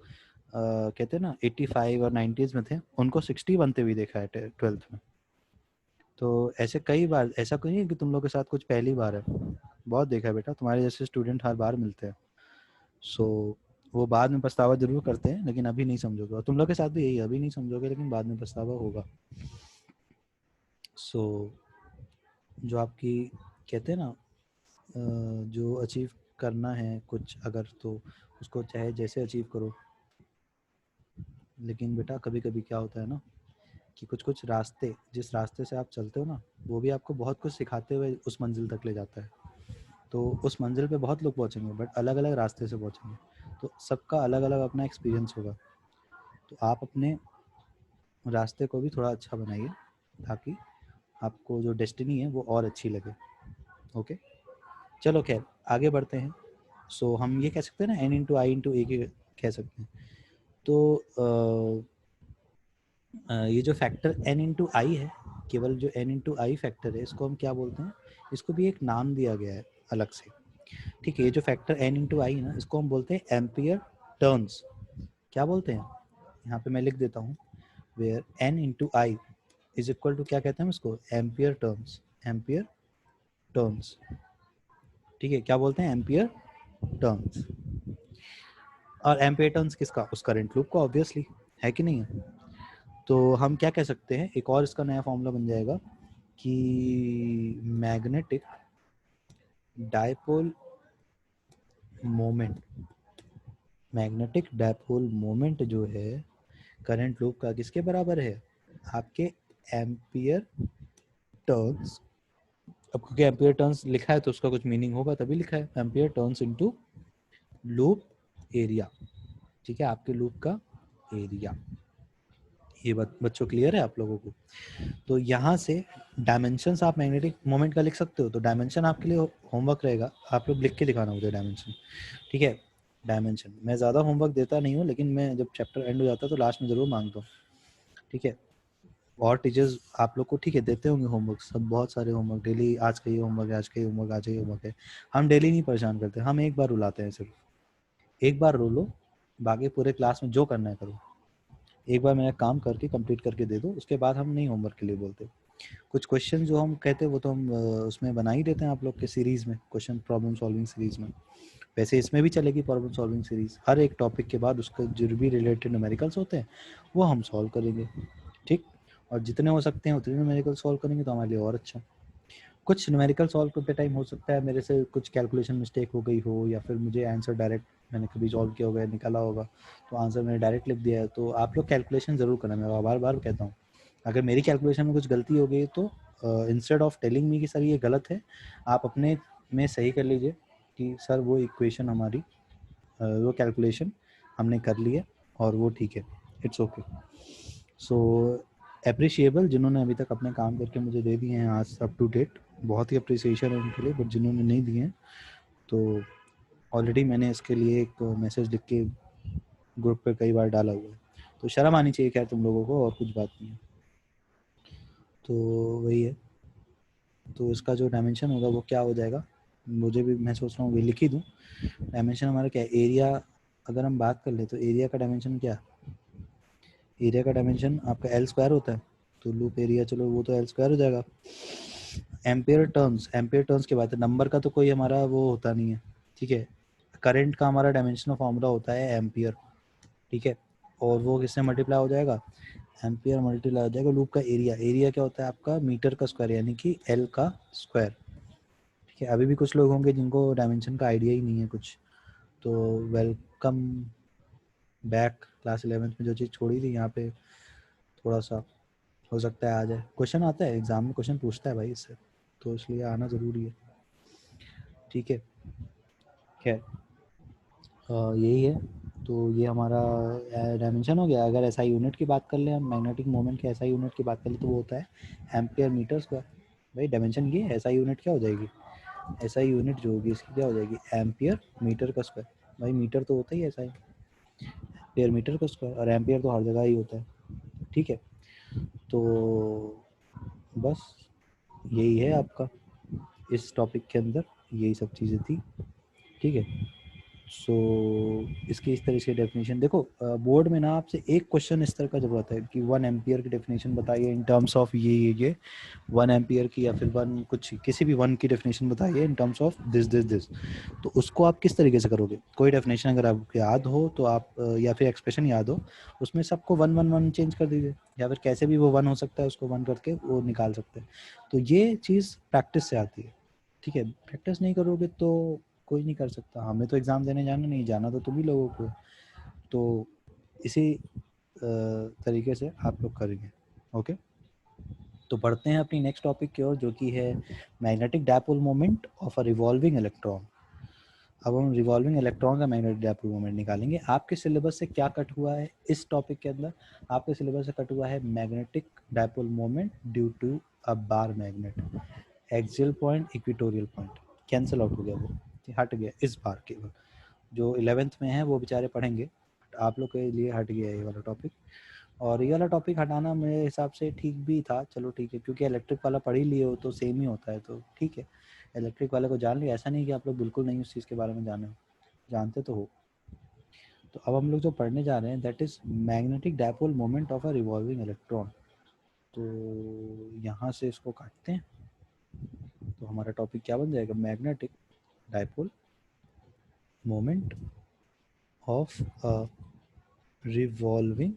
कहते हैं ना 85 और 90s में थे उनको 60 बनते भी देखा है 12th में। तो ऐसे कई बार, ऐसा कोई नहीं है कि तुम लोग के साथ कुछ पहली बार है, बहुत देखा है बेटा, तुम्हारे जैसे स्टूडेंट हर बार मिलते हैं। सो वो बाद में पछतावा जरूर करते हैं लेकिन अभी नहीं समझोगे, और तुम लोग के साथ भी यही, अभी नहीं समझोगे लेकिन बाद में पछतावा होगा। सो जो आपकी कहते हैं ना जो अचीव करना है कुछ अगर, तो उसको चाहे जैसे अचीव करो, लेकिन बेटा कभी कभी क्या होता है ना कि कुछ कुछ रास्ते, जिस रास्ते से आप चलते हो ना वो भी आपको बहुत कुछ सिखाते हुए उस मंजिल तक ले जाता है। तो उस मंजिल पे बहुत लोग पहुँचेंगे बट अलग अलग रास्ते से पहुँचेंगे, तो सबका अलग अलग अपना एक्सपीरियंस होगा। तो आप अपने रास्ते को भी थोड़ा अच्छा बनाइए ताकि आपको जो डेस्टिनी है वो और अच्छी लगे। ओके, चलो खैर आगे बढ़ते हैं। सो हम ये कह सकते हैं ना n इंटू आई इंटू ए के कह सकते हैं। तो ये जो फैक्टर n इंटू आई है, केवल जो n इंटू आई फैक्टर है इसको हम क्या बोलते हैं, इसको भी एक नाम दिया गया है अलग से। ठीक है, ये जो फैक्टर n इंटू आई है ना इसको हम बोलते हैं एम्पियर टर्न्स। क्या बोलते हैं, यहाँ पे मैं लिख देता हूँ, where n into I is equal to, क्या कहते हैं इसको, एम्पियर टर्न्स, एम्पियर टर्न्स। ठीक है, क्या बोलते हैं, एम्पियर टर्न्स। और एम्पियर टर्न्स किसका, उस करंट लूप का, ऑब्वियसली, है कि नहीं है। तो हम क्या कह सकते हैं, एक और इसका नया फॉर्मूला बन जाएगा कि magnetic dipole moment, magnetic dipole moment जो है करंट लूप का किसके बराबर है, आपके एम्पियर टर्न्स। अब क्योंकि एम्पियर टर्न्स लिखा है तो उसका कुछ मीनिंग होगा तभी लिखा है, ampere turns into loop area. ठीक है, आपके लूप का एरिया। ये बच्चों क्लियर है आप लोगों को। तो यहाँ से डायमेंशंस आप मैग्नेटिक मोमेंट का लिख सकते हो, तो डायमेंशन आपके लिए होमवर्क रहेगा, आप लोग लिख के दिखाना मुझे डायमेंशन। ठीक है, डायमेंशन मैं ज़्यादा होमवर्क देता नहीं हूँ लेकिन मैं जब चैप्टर एंड हो जाता है तो लास्ट में ज़रूर मांगता हूँ। ठीक है, और टीचर्स आप लोग को ठीक है देते होंगे होमवर्क, सब बहुत सारे होमवर्क डेली, आज का ये होमवर्क है, आज का ये होमवर्क, आज का ये होमवर्क है। हम डेली नहीं परेशान करते, हम एक बार रुलाते हैं, सिर्फ एक बार रो लो, बाकी पूरे क्लास में जो करना है करो, एक बार मेरा काम करके कंप्लीट करके दे दो, उसके बाद हम नहीं होमवर्क के लिए बोलते। कुछ क्वेश्चन जो हम कहते हैं वो तो हम उसमें बना ही देते हैं आप लोग के सीरीज़ में, क्वेश्चन प्रॉब्लम सॉल्विंग सीरीज़ में। वैसे इसमें भी चलेगी प्रॉब्लम सॉल्विंग सीरीज़, हर एक टॉपिक के बाद उसका जो भी रिलेटेड न्यूमेरिकल्स होते हैं वो हम सॉल्व करेंगे। ठीक, और जितने हो सकते हैं उतने न्यूमेरिकल सॉल्व करेंगे तो हमारे लिए और अच्छा। कुछ न्यूमेरिकल सॉल्व करते टाइम हो सकता है मेरे से कुछ कैलकुलेशन मिस्टेक हो गई हो, या फिर मुझे आंसर डायरेक्ट मैंने कभी सॉल्व किया होगा, निकाला होगा तो आंसर मैंने डायरेक्ट लिख दिया है, तो आप लोग कैलकुलेशन ज़रूर करना, मैं बार बार कहता हूँ। अगर मेरी कैलकुलेशन में कुछ गलती हो गई तो इंस्टेड ऑफ टेलिंग मी कि सर ये गलत है, आप अपने में सही कर लीजिए कि सर वो इक्वेशन हमारी वो कैलकुलेशन हमने कर ली है और वो ठीक है, इट्स ओके। सो अप्रिशिएबल जिन्होंने अभी तक अपने काम करके मुझे दे दिए हैं आज अप टू डेट, बहुत ही अप्रिसिएशन है उनके लिए, बट जिन्होंने नहीं दिए हैं तो ऑलरेडी मैंने इसके लिए एक मैसेज लिख के ग्रुप पे कई बार डाला हुआ है, तो शर्म आनी चाहिए खैर तुम लोगों को, और कुछ बात नहीं है। तो वही है, तो इसका जो डायमेंशन होगा वो क्या हो जाएगा, मुझे भी मैं सोच रहा हूँ वही लिख ही दूँ। डायमेंशन हमारा क्या है, एरिया अगर हम बात कर ले तो एरिया का डायमेंशन क्या, एरिया का डायमेंशन आपका एल स्क्वायर होता है, तो लूप एरिया चलो वो तो एल स्क्वायर हो जाएगा। एम्पेयर टर्न्स की बात है, नंबर का तो कोई हमारा वो होता नहीं है, ठीक है। करंट का हमारा डायमेंशनल फॉर्मूला होता है एम्पियर, ठीक है, और वो किससे मल्टीप्लाई हो जाएगा, एम्पियर मल्टीप्लाई हो जाएगा लूप का एरिया। एरिया क्या होता है आपका, मीटर का स्क्वायर यानी कि एल का स्क्वायर, ठीक है। अभी भी कुछ लोग होंगे जिनको डायमेंशन का आइडिया ही नहीं है कुछ, तो वेलकम बैक। क्लास 11th में जो चीज़ छोड़ी थी यहाँ पे थोड़ा सा हो सकता है आ जाए, क्वेश्चन आता है एग्जाम में, क्वेश्चन पूछता है भाई इससे, तो इसलिए आना ज़रूरी है, ठीक है। खैर यही है, तो ये हमारा डायमेंशन हो गया। अगर एसआई यूनिट की बात कर लें हम, मैग्नेटिक मोमेंट के एसआई यूनिट की बात कर लें तो वो होता है एम्पियर मीटर स्क्वायर। भाई डायमेंशन ये है, एसआई यूनिट क्या हो जाएगी, एसआई यूनिट जो होगी इसकी क्या हो जाएगी, एम्पियर मीटर का स्क्वायर। भाई मीटर तो होता ही है एसआई, एम्पियर मीटर का स्क्वायर, और एम्पियर तो हर जगह ही होता है, ठीक है। तो बस यही है आपका इस टॉपिक के अंदर, यही सब चीज़ें थी, ठीक है। सो इसकी इस तरह से डेफिनेशन देखो, बोर्ड में ना आपसे एक क्वेश्चन इस तरह का जब आता है कि 1 एम्पियर की डेफिनेशन बताइए इन टर्म्स ऑफ ये 1 एम्पियर की, या फिर वन कुछ किसी भी वन की डेफिनेशन बताइए इन टर्म्स ऑफ दिस, तो उसको आप किस तरीके से करोगे। कोई डेफिनेशन अगर आपको याद हो तो आप या फिर एक्सप्रेशन याद हो, उसमें सबको 1 1 1 चेंज कर दीजिए, या फिर कैसे भी वो 1 हो सकता है उसको 1 करके वो निकाल सकते हैं। तो ये चीज़ प्रैक्टिस से आती है, ठीक है। प्रैक्टिस नहीं करोगे तो कोई नहीं कर सकता, हमें तो एग्ज़ाम देने जाना नहीं, जाना तो तुम ही लोगों को। तो इसी तरीके से आप लोग करेंगे, ओके। तो बढ़ते हैं अपनी नेक्स्ट टॉपिक की ओर, जो कि है magnetic dipole moment of a revolving electron. अब हम रिवॉल्विंग इलेक्ट्रॉन का मैग्नेटिक डायपोल मोमेंट निकालेंगे। आपके सिलेबस से क्या कट हुआ है इस टॉपिक के अंदर, आपके सिलेबस से कट हुआ है magnetic dipole moment due to a bar magnet, axial point equatorial point, cancel out हो गया, वो हट गया इस बार केवल। जो 11th में है वो बेचारे पढ़ेंगे, आप लोग के लिए हट गया ये वाला टॉपिक। और ये वाला टॉपिक हटाना मेरे हिसाब से ठीक भी था, चलो ठीक है, क्योंकि इलेक्ट्रिक वाला पढ़ ही लिए हो तो सेम ही होता है, तो ठीक है। इलेक्ट्रिक वाले को जान लिया, ऐसा नहीं कि आप लोग बिल्कुल नहीं उस चीज़ के बारे में जाने हो, जानते तो हो। तो अब हम लोग जो पढ़ने जा रहे हैं that is magnetic dipole moment of a revolving electron. तो यहाँ से इसको काटते हैं, तो हमारा टॉपिक क्या बन जाएगा, magnetic dipole moment of a revolving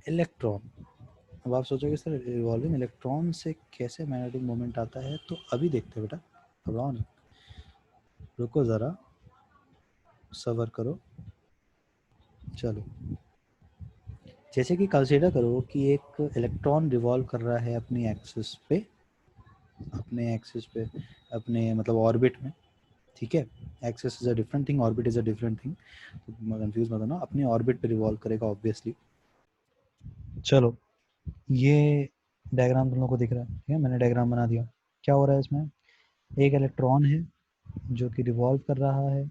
electron. अब आप सोचोगे सर रिवॉल्विंग इलेक्ट्रॉन से कैसे मैग्नेटिक मोमेंट आता है, तो अभी देखते हैं बेटा, घबराओ नहीं, रुको ज़रा, सबर करो। चलो, जैसे कि कंसीडर करो कि एक इलेक्ट्रॉन रिवॉल्व कर रहा है अपनी एक्सिस पे, अपने मतलब ऑर्बिट में, ठीक है। Axis is a different thing, orbit is a different thing, तो कंफ्यूज मत होना, अपने ऑर्बिट पे रिवॉल्व करेगा ऑब्वियसली। चलो, ये डायग्राम तुम लोग को दिख रहा है, ठीक है, मैंने डायग्राम बना दिया। क्या हो रहा है इसमें, एक इलेक्ट्रॉन है जो कि रिवॉल्व कर रहा है,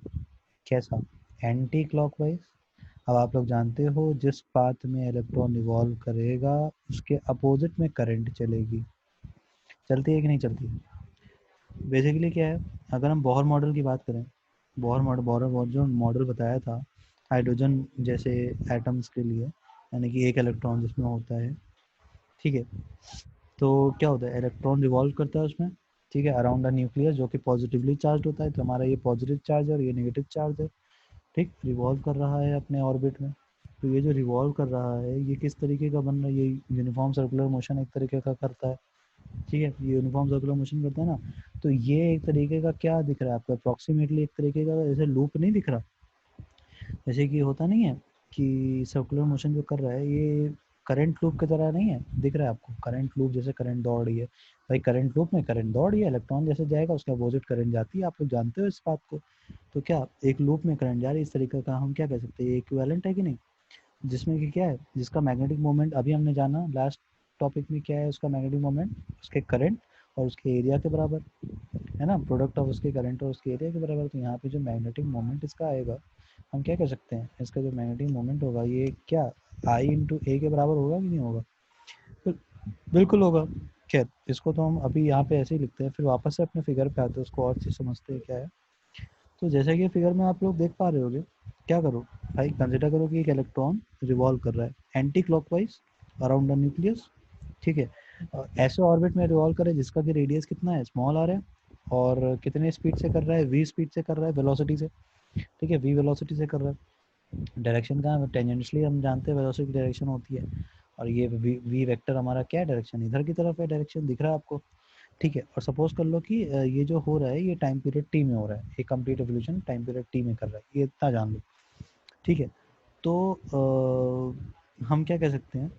कैसा, एंटी क्लॉकवाइज। अब आप लोग जानते हो जिस पाथ में इलेक्ट्रॉन रिवॉल्व करेगा उसके अपोजिट में करंट चलेगी, चलती है कि नहीं चलती। बेसिकली क्या है, अगर हम बोहर मॉडल की बात करें, बोहर जो मॉडल बताया था हाइड्रोजन जैसे एटम्स के लिए, यानी कि एक इलेक्ट्रॉन जिसमें होता है, ठीक है। तो क्या होता है, इलेक्ट्रॉन रिवॉल्व करता है उसमें, ठीक है, अराउंड अ न्यूक्लियस जो कि पॉजिटिवली चार्ज होता है, तो हमारा ये पॉजिटिव चार्ज है और ये नेगेटिव चार्ज है, ठीक, रिवॉल्व कर रहा है अपने ऑर्बिट में। तो ये जो रिवॉल्व कर रहा है ये किस तरीके का बन रहा है, ये यूनिफॉर्म सर्कुलर मोशन एक तरीके का करता है, ठीक है, ये यूनिफॉर्म सर्कुलर मोशन करता है ना। तो ये एक तरीके का क्या दिख रहा है आपको, अप्रॉक्सीमेटली एक तरीके का जैसे लूप नहीं दिख रहा, जैसे कि होता नहीं है कि सर्कुलर मोशन जो कर रहा है ये करंट लूप की तरह नहीं है, दिख रहा है आपको, करंट लूप जैसे करंट दौड़ रही है, भाई करंट लूप में करंट दौड़ रही है, इलेक्ट्रॉन जैसे जाएगा उसके अपोजिट करंट जाती है, आप लोग जानते हो इस बात को। तो क्या एक लूप में करंट जा रही है, इस तरीके का हम क्या कह सकते हैं, इक्विवेलेंट है कि नहीं, जिसमें कि क्या है, जिसका मैग्नेटिक मोमेंट अभी हमने जाना लास्ट टॉपिक में क्या है, उसका मैग्नेटिक मोमेंट उसके करंट और उसके एरिया के बराबर है ना, प्रोडक्ट ऑफ उसके करंट और उसके एरिया के बराबर। तो यहाँ पे जो मैग्नेटिक मोमेंट इसका आएगा हम क्या कर सकते हैं, इसका जो मैग्नेटिक मोमेंट होगा ये क्या आई इंटू ए के बराबर होगा कि नहीं होगा? बिल्कुल होगा। खैर इसको तो हम अभी यहाँ पे ऐसे ही लिखते हैं, फिर वापस से अपने फिगर पे आते हैं, उसको और चीज़ समझते हैं क्या है। तो जैसे कि फिगर में आप लोग देख पा रहे होगे, क्या करो भाई, कंसिडर करो कि एक इलेक्ट्रॉन रिवॉल्व कर रहा है anti clockwise around the nucleus, ठीक है। ऐसे ऑर्बिट में रिवॉल्व करे जिसका कि रेडियस कितना है, स्मॉल आर है, और कितने स्पीड से कर रहा है, वी स्पीड से कर रहा है, वेलोसिटी से, ठीक है, वी वेलोसिटी से कर रहा है। डायरेक्शन का टेंजेंशियली हम जानते हैं वेलोसिटी की डायरेक्शन होती है, और ये वी वेक्टर हमारा क्या डायरेक्शन, इधर की तरफ है डायरेक्शन, दिख रहा है आपको, ठीक है। और सपोज कर लो कि ये जो हो रहा है ये टाइम पीरियड टी में हो रहा है, ये complete evolution time period T में कर रहा है, ये इतना जान लो, ठीक है। तो हम क्या कह सकते हैं,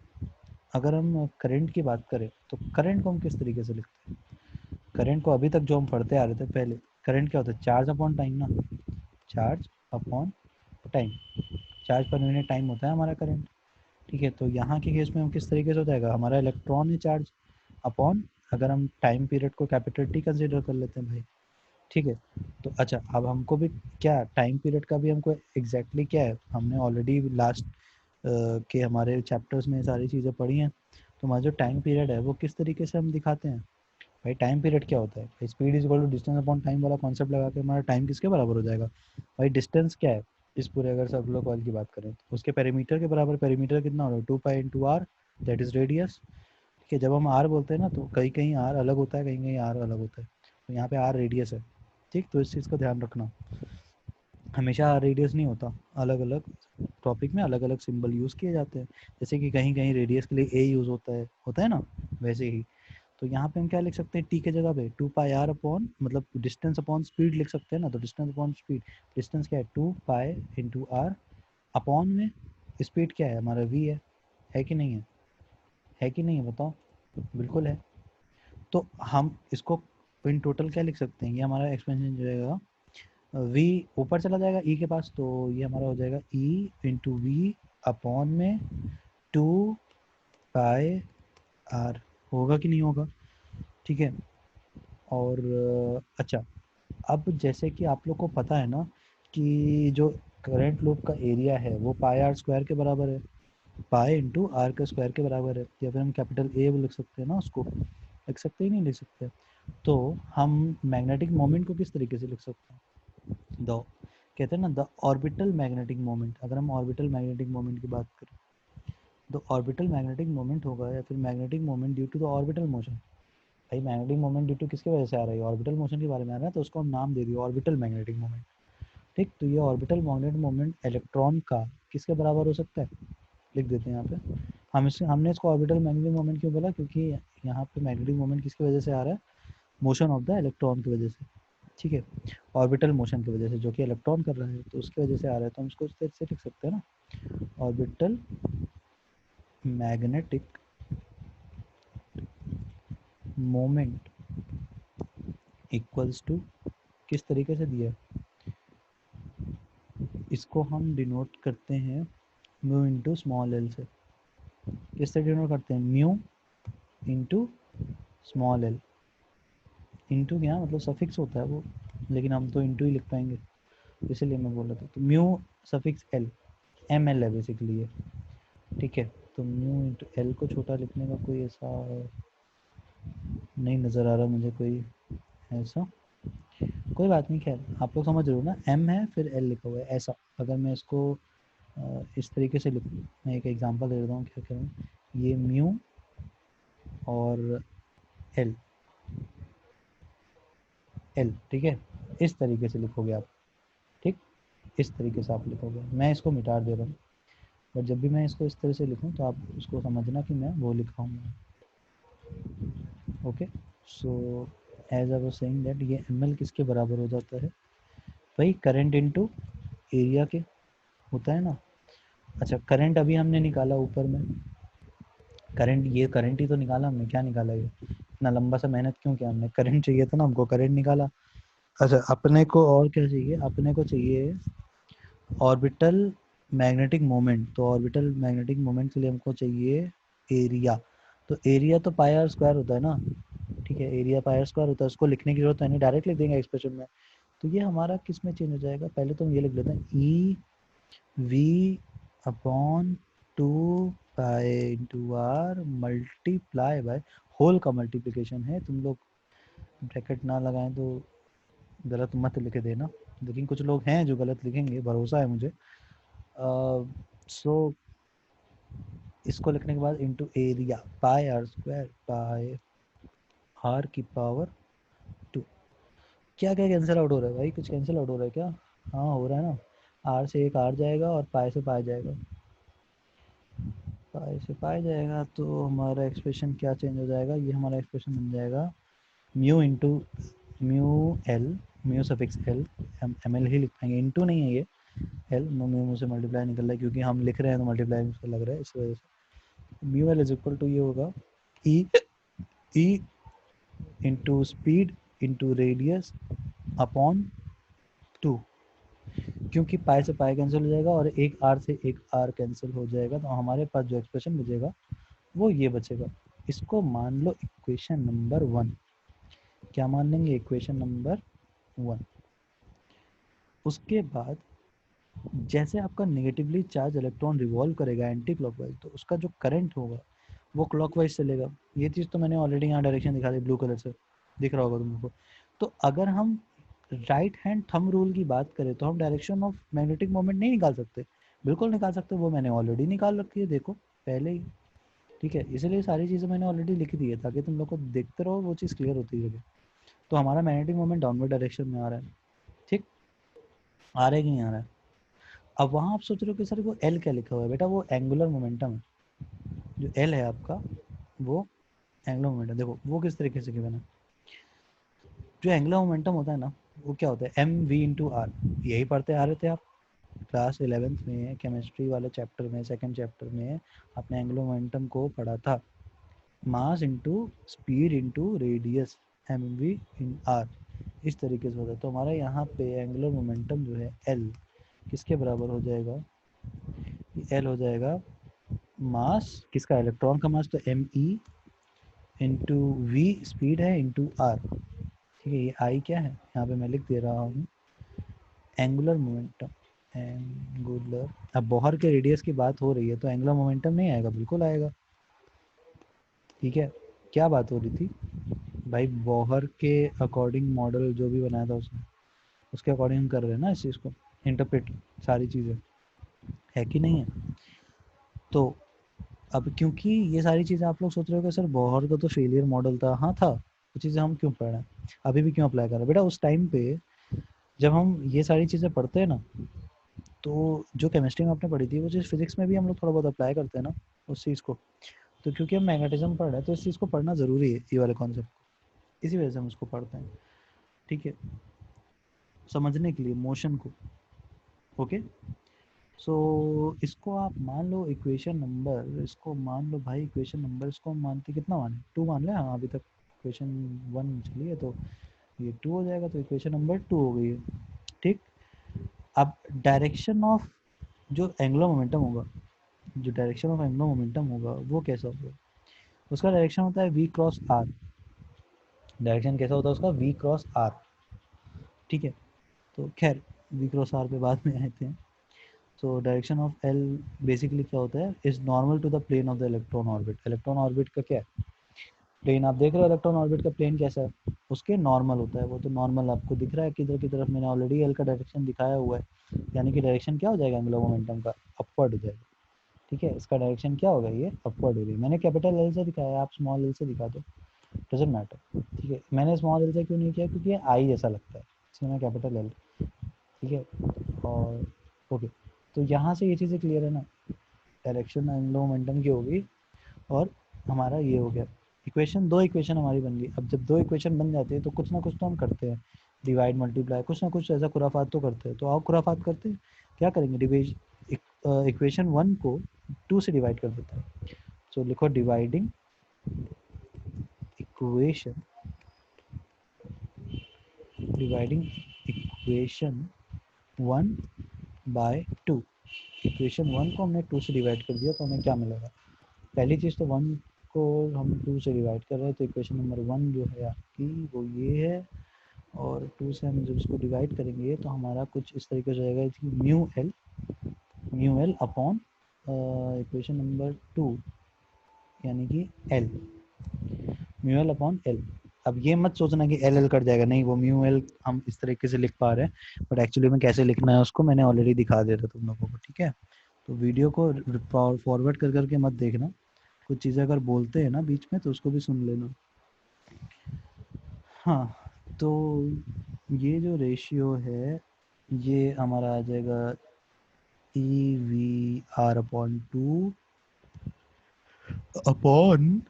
अगर हम करंट की बात करें तो करंट को हम किस तरीके से लिखते हैं? करंट को अभी तक जो हम पढ़ते आ रहे थे पहले, करंट क्या होता है, चार्ज अपॉन टाइम ना, charge upon time, charge per unit time होता है हमारा करंट, ठीक है। तो यहाँ के केस में हम किस तरीके से हो जाएगा, हमारा इलेक्ट्रॉन है चार्ज अपॉन, अगर हम टाइम पीरियड को कैपिटल टी कंसीडर कर लेते हैं भाई, ठीक है। तो अच्छा, अब हमको भी क्या टाइम पीरियड का भी हमको एग्जैक्टली क्या है, हमने ऑलरेडी लास्ट के हमारे चैप्टर्स में सारी चीज़ें पढ़ी हैं। तो हमारा जो टाइम पीरियड है वो किस तरीके से हम दिखाते हैं भाई, टाइम पीरियड क्या होता है, speed is equal to distance upon time वाला कॉन्सेप्ट लगा के हमारा टाइम किसके बराबर हो जाएगा भाई, डिस्टेंस क्या है, इस पूरे अगर सर्कुलर कॉइल की बात करें तो उसके पेरीमीटर के बराबर, पेरीमीटर कितना होगा, 2 pi into r, that is radius, ठीक है। जब हम आर बोलते हैं ना तो कहीं कहीं आर अलग होता है, कहीं कहीं आर अलग होता है, तो यहाँ पे आर रेडियस है, ठीक। तो इस चीज़ का ध्यान रखना, हमेशा आर रेडियस नहीं होता, अलग अलग टॉपिक में अलग अलग सिंबल यूज़ किए जाते हैं, जैसे कि कहीं कहीं रेडियस के लिए ए यूज़ होता है ना, वैसे ही। तो यहाँ पे हम क्या लिख सकते हैं, टी के जगह पे 2 पाई आर अपॉन, मतलब डिस्टेंस अपॉन स्पीड लिख सकते हैं ना, तो डिस्टेंस अपॉन स्पीड, डिस्टेंस क्या है 2 पाई इंटू आर, अपॉन में स्पीड क्या है हमारा वी है कि नहीं है कि नहीं है बताओ, बिल्कुल है। तो हम इसको इन टोटल क्या लिख सकते हैं, ये हमारा एक्सपेंशन जो रहेगा, वी ऊपर चला जाएगा ई के पास, तो ये हमारा हो जाएगा ई इंटू वी अपॉन में 2 पाई आर, होगा कि नहीं होगा, ठीक है। और अच्छा, अब जैसे कि आप लोग को पता है ना कि जो करंट लूप का एरिया है वो पाई आर स्क्वायर के बराबर है, पाई इंटू आर के स्क्वायर के बराबर है, या फिर हम कैपिटल ए लिख सकते हैं ना, उसको लिख सकते ही नहीं लिख सकते। तो हम मैग्नेटिक मोमेंट को किस तरीके से लिख सकते हैं, दो कहते हैं ना द ऑर्बिटल मैग्नेटिक मोमेंट, अगर हम ऑर्बिटल मैग्नेटिक मोमेंट की बात करें, तो ऑर्बिटल मैग्नेटिक मोमेंट होगा, या फिर magnetic moment due to the orbital motion, भाई मैग्नेटिक मोमेंट ड्यू टू किसकी वजह से आ रही है, ऑर्बिटल मोशन के बारे में आ रहा है, तो उसको हम नाम दे दिए ऑर्बिटल मैग्नेटिक मोमेंट, ठीक। तो ये ऑर्बिटल मैग्नेटिक मोमेंट इलेक्ट्रॉन का किसके बराबर हो सकता है, लिख देते हैं यहाँ पे। हमने इसको ऑर्बिटल मैग्नेटिक मोमेंट क्यों बोला, क्योंकि यहाँ पे मैग्नेटिक मोमेंट किसकी वजह से आ रहा है, मोशन ऑफ द इलेक्ट्रॉन की वजह से, ठीक है, ऑर्बिटल मोशन की वजह से, जो कि इलेक्ट्रॉन कर रहा है तो उसकी वजह से आ रहा है, तो हम इसको इस तरह से लिख सकते हैं ना, orbital magnetic moment equals to, किस तरीके से दिया, इसको हम डिनोट करते हैं म्यू इंटू स्मॉल एल से, किस तरह डिनोट करते हैं, mu into small L, into क्या मतलब सफिक्स होता है वो, लेकिन हम तो इंटू ही लिख पाएंगे, इसीलिए मैं बोल रहा था, तो mu suffix l, m l है बेसिकली ये, ठीक है। तो म्यू इंटू एल को छोटा लिखने का कोई ऐसा नहीं नज़र आ रहा मुझे, कोई ऐसा, कोई बात नहीं, खैर आप लोग समझ रहे हो ना, एम है फिर एल लिखा हुआ है ऐसा, अगर मैं इसको इस तरीके से लिखूँ, मैं एक एग्जांपल दे देता हूँ क्या करूँ, ये म्यू और एल, एल, ठीक है, इस तरीके से लिखोगे आप, ठीक, इस तरीके से आप लिखोगे, मैं इसको मिटा दे रहा हूँ, बट जब भी मैं इसको इस तरह से लिखूँ तो आप उसको समझना कि मैं वो लिखा हूँ, okay. So as I was saying that ये एम एल किसके बराबर हो जाता है भाई, करंट इनटू एरिया के, होता है ना। अच्छा, करंट अभी हमने निकाला ऊपर में, करंट, ये करंट ही तो निकाला हमने, क्या निकाला ये, इतना लंबा सा मेहनत क्यों किया हमने, करंट चाहिए था ना हमको, करंट निकाला। अच्छा, अपने को और क्या चाहिए, अपने को चाहिए ऑर्बिटल मैग्नेटिक मोमेंट, तो ऑर्बिटल मैग्नेटिक मोमेंट के लिए हमको चाहिए एरिया, तो एरिया तो पाई आर स्क्वायर होता है ना, ठीक है, एरिया पाई आर स्क्वायर होता है, उसको लिखने की जरूरत है नहीं, डायरेक्ट लिख देंगे एक्सप्रेशन में। तो ये हमारा किस में चेंज हो जाएगा, पहले तो हम ये लिख लेते हैं e v upon 2 pi × r multiply by whole का मल्टीप्लिकेशन है। तुम लोग ब्रैकेट ना लगाएं तो गलत मत लिख देना, लेकिन कुछ लोग हैं जो गलत लिखेंगे, भरोसा है मुझे। सो इसको लिखने के बाद into area pi r square pi r की पावर 2। क्या क्या कैंसिल आउट हो रहा है भाई? कुछ कैंसिल आउट हो रहा है क्या? हाँ हो रहा है ना। r से एक r जाएगा और पाई से पाई जाएगा, पाई से पाई जाएगा, तो हमारा एक्सप्रेशन क्या चेंज हो जाएगा? ये हमारा एक्सप्रेशन बन जाएगा mu into mu L, mu suffix L, हम एम एल ही लिख पाएंगे, इंटू नहीं है ये एल, म्यू से मल्टीप्लाई निकल रहा है क्योंकि हम लिख रहे हैं तो मल्टीप्लाई लग रहा है, इस वजह से mu L is equal to ये होगा e e into speed into radius upon 2, क्योंकि पाई से पाई कैंसिल हो जाएगा और एक आर से एक आर कैंसिल हो जाएगा, तो हमारे पास जो एक्सप्रेशन बचेगा वो ये बचेगा। इसको मान लो इक्वेशन नंबर 1। क्या मान लेंगे? Equation number 1। उसके बाद जैसे आपका नेगेटिवली चार्ज इलेक्ट्रॉन रिवॉल्व करेगा एंटी क्लॉकवाइज, तो उसका जो करंट होगा वो क्लॉकवाइज चलेगा। ये चीज़ तो मैंने ऑलरेडी यहाँ डायरेक्शन दिखा दी, ब्लू कलर से दिख रहा होगा तुमको। तो अगर हम राइट हैंड थंब रूल की बात करें तो हम डायरेक्शन ऑफ मैग्नेटिक मोमेंट नहीं निकाल सकते? बिल्कुल निकाल सकते, वो मैंने ऑलरेडी निकाल रखी है, देखो पहले ही। ठीक है, इसलिए सारी चीज़ें मैंने ऑलरेडी लिख दी है ताकि तुम लोग को देखते रहो, वो चीज़ क्लियर होती है। तो हमारा मैग्नेटिक मोमेंट डाउनवर्ड डायरेक्शन में आ रहा है, ठीक, आ रहा है कि नहीं आ रहा है? अब वहाँ आप सोच रहे हो कि सर वो एल क्या लिखा हुआ है? बेटा वो एंगुलर मोमेंटम है, जो एल है आपका वो एंगुलर मोमेंटम। देखो वो किस तरीके से गिवन है। जो एंगुलर मोमेंटम होता है ना, वो क्या होता है? M v into r. यही पढ़ते आ रहे थे आप क्लास 11th में, केमिस्ट्री वाले चैप्टर में, सेकंड चैप्टर में आपने एंगुलर मोमेंटम को पढ़ा था। Mass into speed into radius, m v in r, इस तरीके से होता है। तो हमारा यहाँ पे एंगुलर मोमेंटम जो है एल किसके बराबर हो जाएगा? एल हो जाएगा मास किसका? इलेक्ट्रॉन का मास, तो m e into v speed है इंटू आर। ठीक है, ये आई क्या है यहाँ पे मैं लिख दे रहा हूँ, एंगुलर मोमेंटम। एंगुलर, अब बोहर के रेडियस की बात हो रही है तो एंगुलर मोमेंटम नहीं आएगा? बिल्कुल आएगा। ठीक है, क्या बात हो रही थी भाई? बोहर के अकॉर्डिंग मॉडल जो भी बनाया था उसने, उसके अकॉर्डिंग हम कर रहे हैं ना इस चीज़ को इंटरप्रेट, सारी चीज़ें, है कि नहीं है? तो अब क्योंकि ये सारी चीज़ें आप लोग सोच रहे हो कि सर बोहर का तो फेलियर मॉडल था, हाँ था, वो चीज़ें हम क्यों पढ़ रहे हैं, अभी भी क्यों अप्लाई कर रहे हैं? बेटा उस टाइम पे जब हम ये सारी चीज़ें पढ़ते हैं ना, तो जो केमिस्ट्री में आपने पढ़ी थी वो चीज़ फिजिक्स में भी हम लोग थोड़ा बहुत अप्लाई करते हैं ना उस चीज़ को। तो क्योंकि हम मैग्नेटिज्म पढ़ रहे हैं तो इस चीज़ को पढ़ना ज़रूरी है, ये वाले कॉन्सेप्ट, इसी वजह से हम उसको पढ़ते हैं। ठीक है, समझने के लिए मोशन को। ओके, सो इसको आप मान लो इक्वेशन नंबर, इसको मान लो भाई इक्वेशन नंबर, इसको हम मानते कितना माने? 2 मान लें। हाँ अभी तक इक्वेशन 1 चली है तो ये 2 हो जाएगा, तो इक्वेशन नंबर 2 हो गई है। ठीक, अब डायरेक्शन ऑफ जो एंगुलर मोमेंटम होगा, जो डायरेक्शन ऑफ एंगुलर मोमेंटम होगा वो कैसा होगा? उसका डायरेक्शन होता है v क्रॉस r। डायरेक्शन कैसा होता है उसका? v cross r। ठीक है, तो खैर v क्रॉस r पे बाद में आते हैं। तो डायरेक्शन ऑफ l बेसिकली क्या होता है? Is normal to the plane of the electron orbit. Electron orbit का क्या है? प्लेन आप देख रहे हो, इलेक्ट्रॉन ऑर्बिट का प्लेन कैसा है? उसके नॉर्मल होता है वो, तो नॉर्मल आपको दिख रहा है किधर की तरफ, मैंने ऑलरेडी एल का डायरेक्शन दिखाया हुआ है, यानी कि डायरेक्शन क्या हो जाएगा एंगुलर मोमेंटम का? अपवर्ड हो जाएगा। ठीक है, इसका डायरेक्शन क्या होगा? ये अपवर्ड हो गई। मैंने कैपिटल एल से दिखाया, आप स्मॉल एल से दिखा दो, डजेंट मैटर। ठीक है, मैंने स्मॉल एल से क्यों नहीं किया? क्योंकि ये आई जैसा लगता है, इसलिए मैं कैपिटल एल। ठीक है, और ओके, तो यहाँ से ये चीज़ें क्लियर है ना? डायरेक्शन एंगुलर मोमेंटम की होगी, और हमारा ये हो गया इक्वेशन, 2 इक्वेशन हमारी बन गई। अब जब 2 इक्वेशन बन जाते हैं तो कुछ ना कुछ तो हम करते हैं, डिवाइड मल्टीप्लाई, कुछ ना कुछ ऐसा खुराफात तो करते हैं। तो आओ खुराफात करते हैं, क्या करेंगे? डिवीज इक्वेशन 1 को 2 से डिवाइड कर देते हैं। सो लिखो dividing equation, dividing equation 1 by 2। Equation 1 को हमने 2 से डिवाइड कर दिया तो हमें क्या मिलेगा? पहली चीज़ तो 1 को हम 2 से डिवाइड कर रहे हैं, तो इक्वेशन नंबर 1 जो है आपकी वो ये है, और 2 से हम जब इसको डिवाइड करेंगे तो हमारा कुछ इस तरीके से जाएगा कि mu L mu L upon equation number 2 यानी कि L, mu L upon L. अब ये मत सोचना कि एल एल कट जाएगा, नहीं, वो म्यू एल हम इस तरीके से लिख पा रहे हैं, बट एक्चुअली में कैसे लिखना है उसको मैंने ऑलरेडी दिखा दिया था तुम लोगों को, ठीक है। तो वीडियो को फॉरवर्ड कर करके मत देखना, कुछ चीज़ें अगर बोलते हैं ना बीच में तो उसको भी सुन लेना। हाँ, तो ये जो रेशियो है ये हमारा आ जाएगा e v r upon 2 upon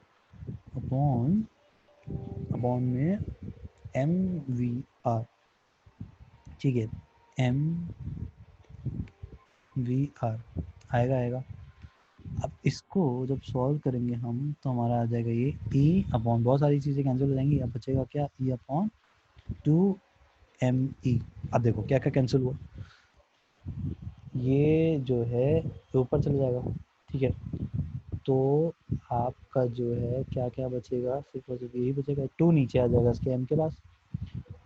upon upon में एम वी आर, ठीक है, एम वी आर आएगा। अब इसको जब सॉल्व करेंगे हम तो हमारा आ जाएगा ये ई अपॉन, बहुत सारी चीज़ें कैंसिल हो जाएंगी, अब बचेगा क्या, ई अपॉन 2 अब देखो क्या क्या कैंसिल हुआ, ये जो है ऊपर चले जाएगा, ठीक है। तो आपका जो है क्या क्या बचेगा, सिर्फ और सिर्फ यही बचेगा, 2 नीचे आ जाएगा इसके m के पास,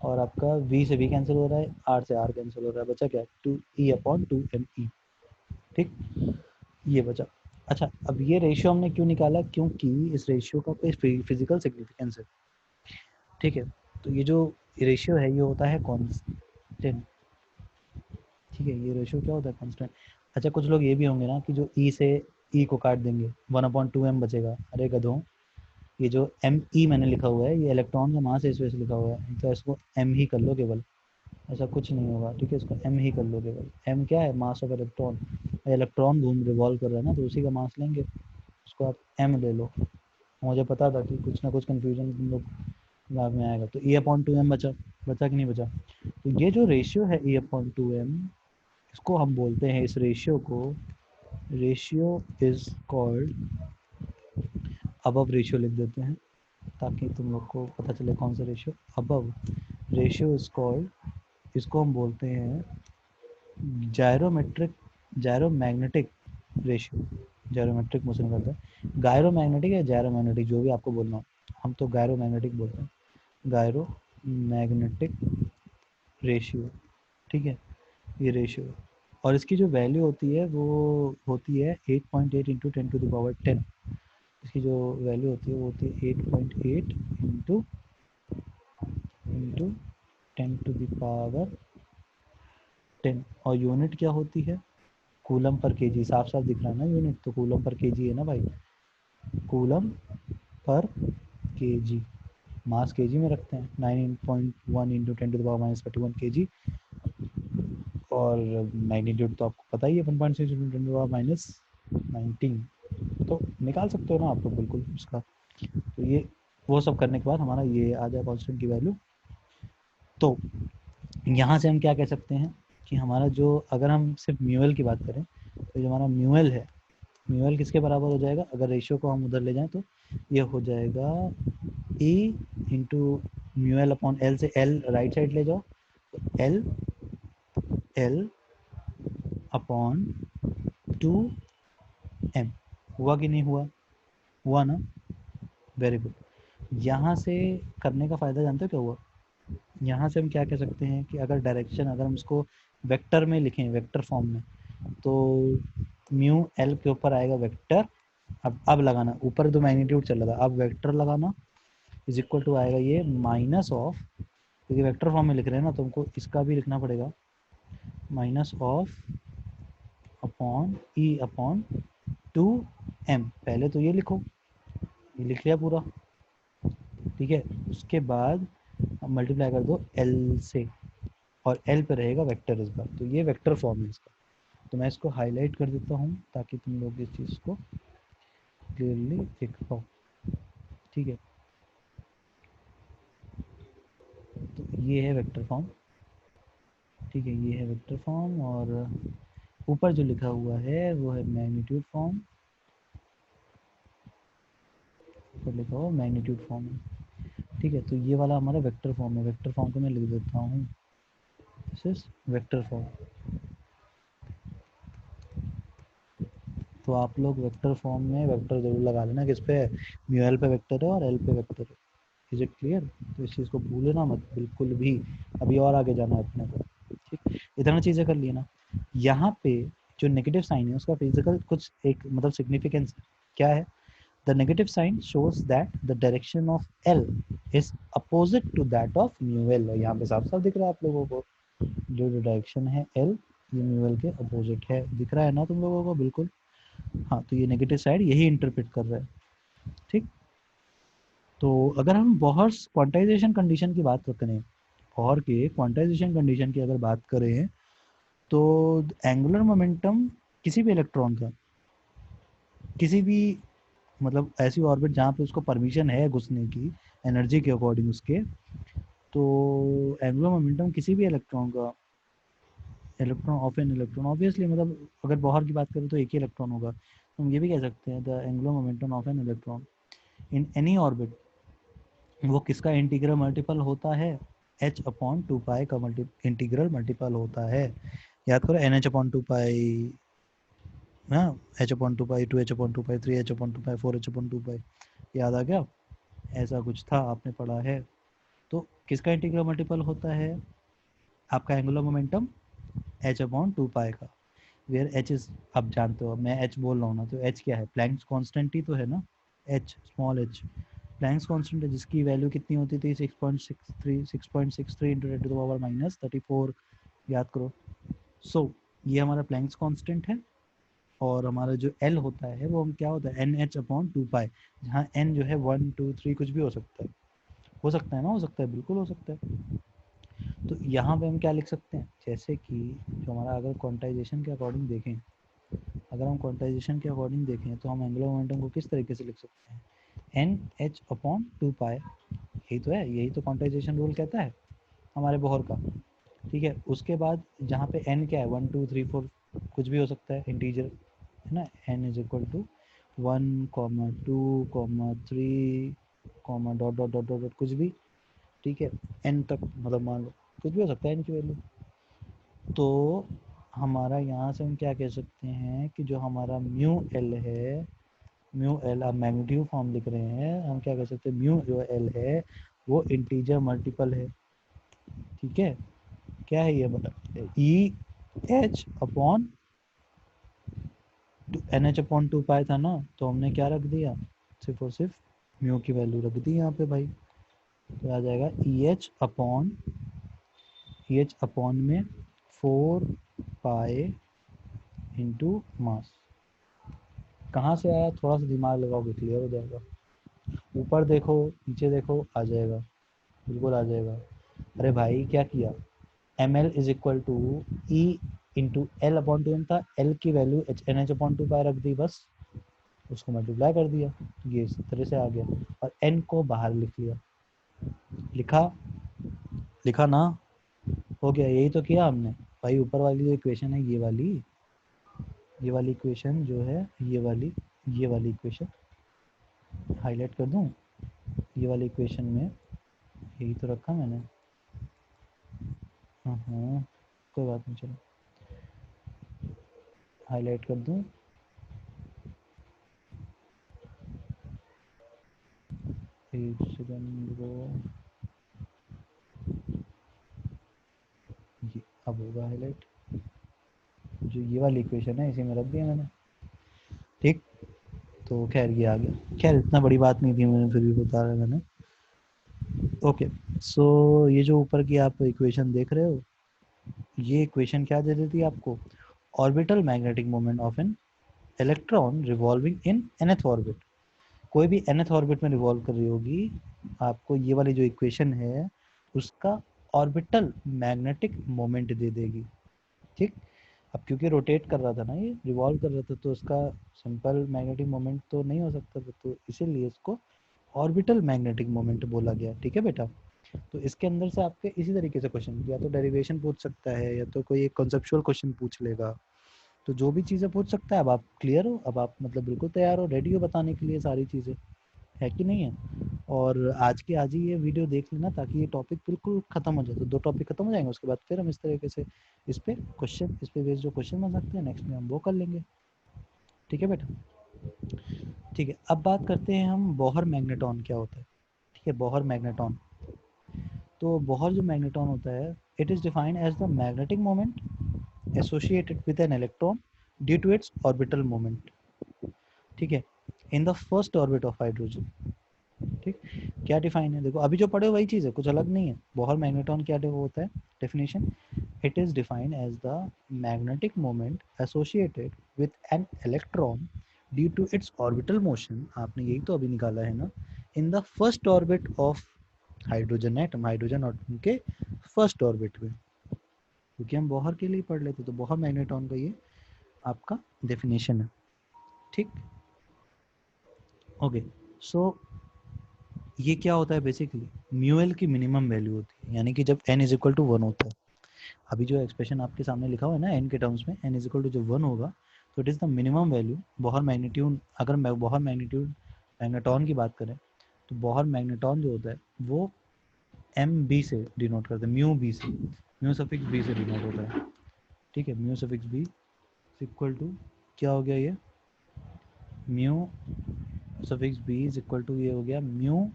और आपका v से v कैंसिल हो रहा है, r से r कैंसिल हो रहा है, बचा क्या, 2e अपॉन 2me, ठीक, ये बचा। अच्छा, अब ये रेशियो हमने क्यों निकाला, क्योंकि इस रेशियो का कोई फिजिकल सिग्निफिकेंस है, ठीक है। तो ये जो रेशियो है ये होता है कांस्टेंट, ठीक है, ये रेशियो क्या होता है, कांस्टेंट। अच्छा, कुछ लोग ये भी होंगे ना कि जो ई से ई को काट देंगे, 1/2m बचेगा, अरे गधों, ये जो एम ई मैंने लिखा हुआ है ये इलेक्ट्रॉन का मास है, इस वजह से लिखा हुआ है, तो इसको एम ही कर लो केवल, ऐसा कुछ नहीं होगा, ठीक है, इसको एम ही कर लो केवल। एम क्या है, मास ऑफ इलेक्ट्रॉन, इलेक्ट्रॉन घूम रिवॉल्व कर रहा है ना, तो उसी का मास लेंगे, उसको आप एम ले लो। मुझे पता था कि कुछ ना कुछ कन्फ्यूजन तुम लोग दिमाग में आएगा। तो ई अपॉन 2m बचा, बचा कि नहीं बचा। तो ये जो रेशियो है ई अपॉन 2m, इसको हम बोलते हैं, इस रेशियो को, ratio is called, above ratio लिख देते हैं ताकि तुम लोग को पता चले कौन सा ratio, above ratio is called, इसको हम बोलते हैं जायरोमैग्नेटिक रेशियो। जायरोमेट्रिक मुझसे निकलता है, गायरोमैग्नेटिक या जायरोमैग्नेटिक जो भी आपको बोलना हो, हम तो गायरोमैग्नेटिक बोलते हैं, गायरोमैग्नेटिक रेशियो, ठीक है, ये रेशियो। और इसकी जो वैल्यू होती है वो होती है 8.8 इंटू 10⁻10, इसकी जो वैल्यू होती है वो होती है 8.8 इंटू 10⁻10। और यूनिट क्या होती है, कूलम पर केजी, साफ साफ दिख रहा है ना यूनिट, तो कूलम पर केजी है ना भाई, कूलम पर केजी, मास केजी में रखते हैं, 9.1 इंटू 10⁻31 केजी, और मैग्नीट्यूड तो आपको पता ही है 1.6 इंटू 10⁻19, तो निकाल सकते हो ना आप लोग बिल्कुल उसका। तो ये वो सब करने के बाद हमारा ये आ जाए कांस्टेंट की वैल्यू। तो यहाँ से हम क्या कह सकते हैं कि हमारा जो, अगर हम सिर्फ म्यूएल की बात करें तो जो हमारा म्यूएल है, म्यूएल किसके बराबर हो जाएगा, अगर रेशियो को हम उधर ले जाएं तो ये हो जाएगा ई इंटू म्यूएल अपॉन एल, से एल राइट साइड ले जाओ, तो एल एल अपॉन 2m, हुआ कि नहीं हुआ, हुआ ना, वेरी गुड। यहाँ से करने का फ़ायदा जानते हो क्या हुआ, यहाँ से हम क्या कह सकते हैं कि अगर डायरेक्शन, अगर हम इसको वेक्टर में लिखें, वेक्टर फॉर्म में, तो म्यू एल के ऊपर आएगा वेक्टर, अब लगाना, ऊपर तो मैग्नीट्यूड चल रहा था, अब वेक्टर लगाना, इज इक्वल टू आएगा ये माइनस ऑफ, क्योंकि वेक्टर फॉर्म में लिख रहे हैं ना तो हमको इसका भी लिखना पड़ेगा, minus of upon E upon 2m, पहले तो ये लिखो, ये लिख लिया पूरा, ठीक है, उसके बाद मल्टीप्लाई कर दो एल से, और एल पे रहेगा वेक्टर इस बार, तो ये वेक्टर फॉर्म है इसका। तो मैं इसको हाईलाइट कर देता हूँ ताकि तुम लोग इस चीज़ को क्लियरली देख पाओ, ठीक है। तो ये है वेक्टर फॉर्म, ठीक है, ये है वेक्टर फॉर्म, और ऊपर जो लिखा हुआ है वो है मैग्नीट्यूड फॉर्म, ऊपर लिखा हुआ मैग्नीट्यूड फॉर्म है, ठीक है। तो ये वाला हमारा वेक्टर फॉर्म है, वेक्टर फॉर्म को मैं लिख देता हूँ, दिस इज वेक्टर फॉर्म। तो आप लोग वेक्टर फॉर्म में वेक्टर जरूर लगा लेना, किस पे, म्यू एल पे वेक्टर है और एल पे वेक्टर है, इज इट क्लियर। तो इस चीज़ को भूलना मत बिल्कुल भी, अभी और आगे जाना है अपने को, ठीक, इतना चीज़ें कर लिए ना। यहाँ पे जो नेगेटिव साइन है उसका फिजिकल कुछ एक मतलब सिग्निफिकेंस क्या है? The negative sign shows that the direction of l is opposite to that of mu l. यहाँ पे साफ साफ दिख रहा है आप लोगों को, जो डायरेक्शन है एल ये म्यू एल के अपोजिट है, दिख रहा है ना तुम लोगों को? बिल्कुल हाँ, तो ये नेगेटिव साइड यही इंटरप्रेट कर रहा है, ठीक। तो अगर हम बोहर क्वांटाइजेशन कंडीशन की बात करें, बोहर के क्वांटाइजेशन कंडीशन की अगर बात करें, तो एंगुलर मोमेंटम किसी भी इलेक्ट्रॉन का किसी भी मतलब ऐसी ऑर्बिट जहाँ पे उसको परमिशन है घुसने की एनर्जी के अकॉर्डिंग उसके, तो एंगुलर मोमेंटम किसी भी इलेक्ट्रॉन का, electron of an electron obviously, मतलब अगर बोहर की बात करें तो एक ही इलेक्ट्रॉन होगा, तो हम ये भी कह सकते हैं the angular momentum of an electron in any orbit, वो किसका इंटीग्रल मल्टीपल होता है? h अपॉन 2 पाई का इंटीग्रल मल्टीपल होता है। याद करो nh अपॉन 2 पाई, हाँ, h अपॉन 2 पाई, 2h अपॉन 2 पाई, 3h अपॉन 2 पाई, 4h अपॉन 2 पाई, याद आ गया? ऐसा कुछ था, आपने पढ़ा है। तो किसका इंटीग्रल मल्टीपल होता है? आपका एंगुलर मोमेंटम h अपॉन 2 पाई का, वेयर h इज, आप जानते हो मैं h बोल रहा हूँ ना, तो h क्या है? प्लैंक्स कांस्टेंट ही तो है ना, h small h Planck's constant है, जिसकी वैल्यू कितनी होती थी? 6.63 into 10 to the power minus 34, याद करो। सो ये हमारा प्लैंक्स कांस्टेंट है, और हमारा जो L होता है वो क्या होता है? NH अपॉन 2 पाई, जहाँ N जो है 1 2 3 कुछ भी हो सकता है, हो सकता है ना, हो सकता है, बिल्कुल हो सकता है। तो यहाँ पे हम क्या लिख सकते हैं? जैसे कि जो हमारा अगर क्वांटाइजेशन के अकॉर्डिंग देखें, अगर हम क्वांटाइजेशन के अकॉर्डिंग देखें तो हम एंगुलर मोमेंटम को किस तरीके से लिख सकते हैं? NH अपॉन 2 पाई, यही तो है, यही तो क्वांटाइजेशन रूल कहता है हमारे बोहर का, ठीक है। उसके बाद जहाँ पे n क्या है? 1 2 3 4 कुछ भी हो सकता है, इंटीजर है ना, n is equal to 1 2 3 dot dot dot dot कुछ भी, ठीक है, n तक, मतलब मान लो कुछ भी हो सकता है n की वैल्यू। तो हमारा यहाँ से हम क्या कह सकते हैं कि जो हमारा म्यू एल है, म्यू एल, आप मैग्नीट्यूड फॉर्म लिख रहे हैं, हम क्या कह सकते हैं? म्यू जो एल है वो इंटीजर मल्टीपल है, ठीक है। क्या है ये? बता, e h upon n h upon 2 pi था ना, तो हमने क्या रख दिया? सिर्फ और सिर्फ म्यू की वैल्यू रख दी यहाँ पे भाई, तो आ जाएगा ई एच अपॉन में 4 पाई इंटू मास। कहाँ से आया? थोड़ा सा दिमाग लगाओगे क्लियर हो जाएगा। ऊपर देखो नीचे देखो, आ जाएगा, बिल्कुल आ जाएगा। अरे भाई क्या किया? M l is equal to e into l upon 2 था, एल की value n h upon 2 pi रख दी, बस उसको मल्टीप्लाई कर दिया, ये इस तरह से आ गया, और एन को बाहर लिख लिया। लिखा? लिखा ना? हो गया, यही तो किया हमने भाई। ऊपर वाली जो इक्वेशन है ये वाली इक्वेशन जो है, ये वाली इक्वेशन हाईलाइट कर दूं, ये वाली इक्वेशन में यही तो रखा मैंने। हाँ, कोई बात नहीं, चलो हाईलाइट कर दूं, एक सेकंड को, ये अब होगा हाईलाइट। जो ये वाली इक्वेशन है इसी में रख दिया मैंने, ठीक। तो खैर ये आ गया, खैर इतना बड़ी बात नहीं थी, मैंने फिर भी बता रहा मैंने। ओके, सो ये जो ऊपर की आप इक्वेशन देख रहे हो, ये इक्वेशन क्या दे देती है आपको? Orbital magnetic moment of an electron revolving in nth orbit. कोई भी nth ऑर्बिट में रिवॉल्व कर रही होगी, आपको ये वाली जो इक्वेशन है उसका ऑर्बिटल मैग्नेटिक मोमेंट दे देगी, ठीक। अब क्योंकि रोटेट कर रहा था ना, ये रिवॉल्व कर रहा था, तो उसका सिंपल मैग्नेटिक मोमेंट तो नहीं हो सकता था, तो इसीलिए इसको ऑर्बिटल मैग्नेटिक मोमेंट बोला गया, ठीक है बेटा। तो इसके अंदर से आपके इसी तरीके से क्वेश्चन, या तो डेरिवेशन पूछ सकता है, या तो कोई एक कॉन्सेप्चुअल क्वेश्चन पूछ लेगा, तो जो भी चीज़ें पूछ सकता है। अब आप क्लियर हो, अब आप मतलब बिल्कुल तैयार हो, रेडी हो बताने के लिए सारी चीज़ें, है कि नहीं है? और आज के आज ही ये वीडियो देख लेना, ताकि ये टॉपिक बिल्कुल खत्म हो जाए, तो 2 टॉपिक खत्म हो जाएंगे, उसके बाद फिर हम इस तरीके से इस पे बेस्ड जो क्वेश्चन बन सकते हैं नेक्स्ट में हम वो कर लेंगे, ठीक है बेटा। ठीक है, अब बात करते हैं हम बोहर मैग्नेटॉन क्या होता है, ठीक है। बोहर मैग्नेटॉन, तो बोहर जो मैग्नेटॉन होता है, it is defined as the magnetic moment associated with an electron due to its orbital moment, ठीक है, in the first orbit of hydrogen. ठीक, क्या डिफाइन है, देखो अभी जो पढ़े वही चीज़ है, कुछ अलग नहीं है। बोहर मैग्नेटॉन क्या होता है, definition, it is defined as the magnetic moment associated with an electron due to its orbital motion, आपने यही तो अभी निकाला है ना, in the first orbit of hydrogen atom, hydrogen atom के फर्स्ट ऑर्बिट में, क्योंकि हम बोहर के लिए पढ़ लेते, तो बोहर मैग्नेटॉन का ये आपका डेफिनेशन है। ठीक, ओके, सो ये क्या होता है बेसिकली, म्यूएल की मिनिमम वैल्यू होती है, यानी कि जब n इज इक्वल टू 1 होता है, अभी जो एक्सप्रेशन आपके सामने लिखा हुआ है ना n के टर्म्स में, n इज इक्वल टू जब 1 होगा तो it is the minimum value. Bohr magnitude, अगर बोहर मैग्नीट्यूड मैग्नेटॉन की बात करें तो बोहर मैग्नेटॉन जो होता है वो एम बी से डिनोट करते हैं, म्यू बी से, म्यू सफिक्स बी से डिनोट होता है। ठीक है, mu suffix B equal to क्या हो गया, ये mu suffix B is equal to ये हो गया म्यू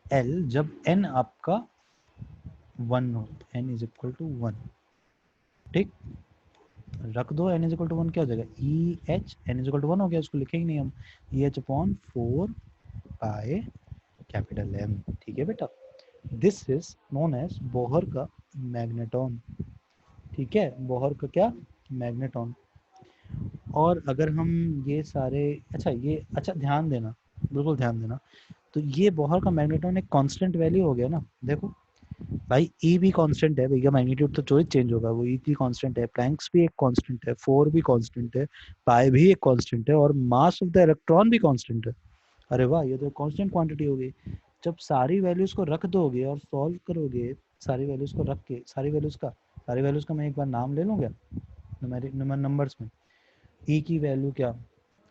एल, जब n आपका 1 हो, n इज इक्वल टू 1। ठीक, रख दो n इज इक्वल टू 1, क्या हो जाएगा, e h, n is equal to 1 हो गया, उसको लिखेंगे नहीं हम, ई एच अपॉन 4 पाए कैपिटल M। ठीक है बेटा, this is known as Bohr का मैग्नेटॉन। ठीक है, बोहर का क्या, मैग्नेटॉन। और अगर हम ये सारे, अच्छा ध्यान देना, बिल्कुल ध्यान देना, तो ये बोहर का मैग्नेटॉन एक कांस्टेंट वैल्यू हो गया ना, देखो भाई ई भी कांस्टेंट है भैया, मैग्नीट्यूड तो चोरी चेंज होगा, वो ई भी कांस्टेंट है, प्लैंक्स भी एक कांस्टेंट है, 4 भी कांस्टेंट है, पाई भी एक कांस्टेंट है, और मास ऑफ द इलेक्ट्रॉन भी कांस्टेंट है। अरे वाह, ये तो कांस्टेंट क्वांटिटी हो गई। जब सारी वैल्यूज को रख दोगे और सॉल्व करोगे, सारी वैल्यूज को रख के, सारी वैल्यूज का मैं एक बार नाम ले लूँ क्या, नंबर्स में, ई की वैल्यू क्या,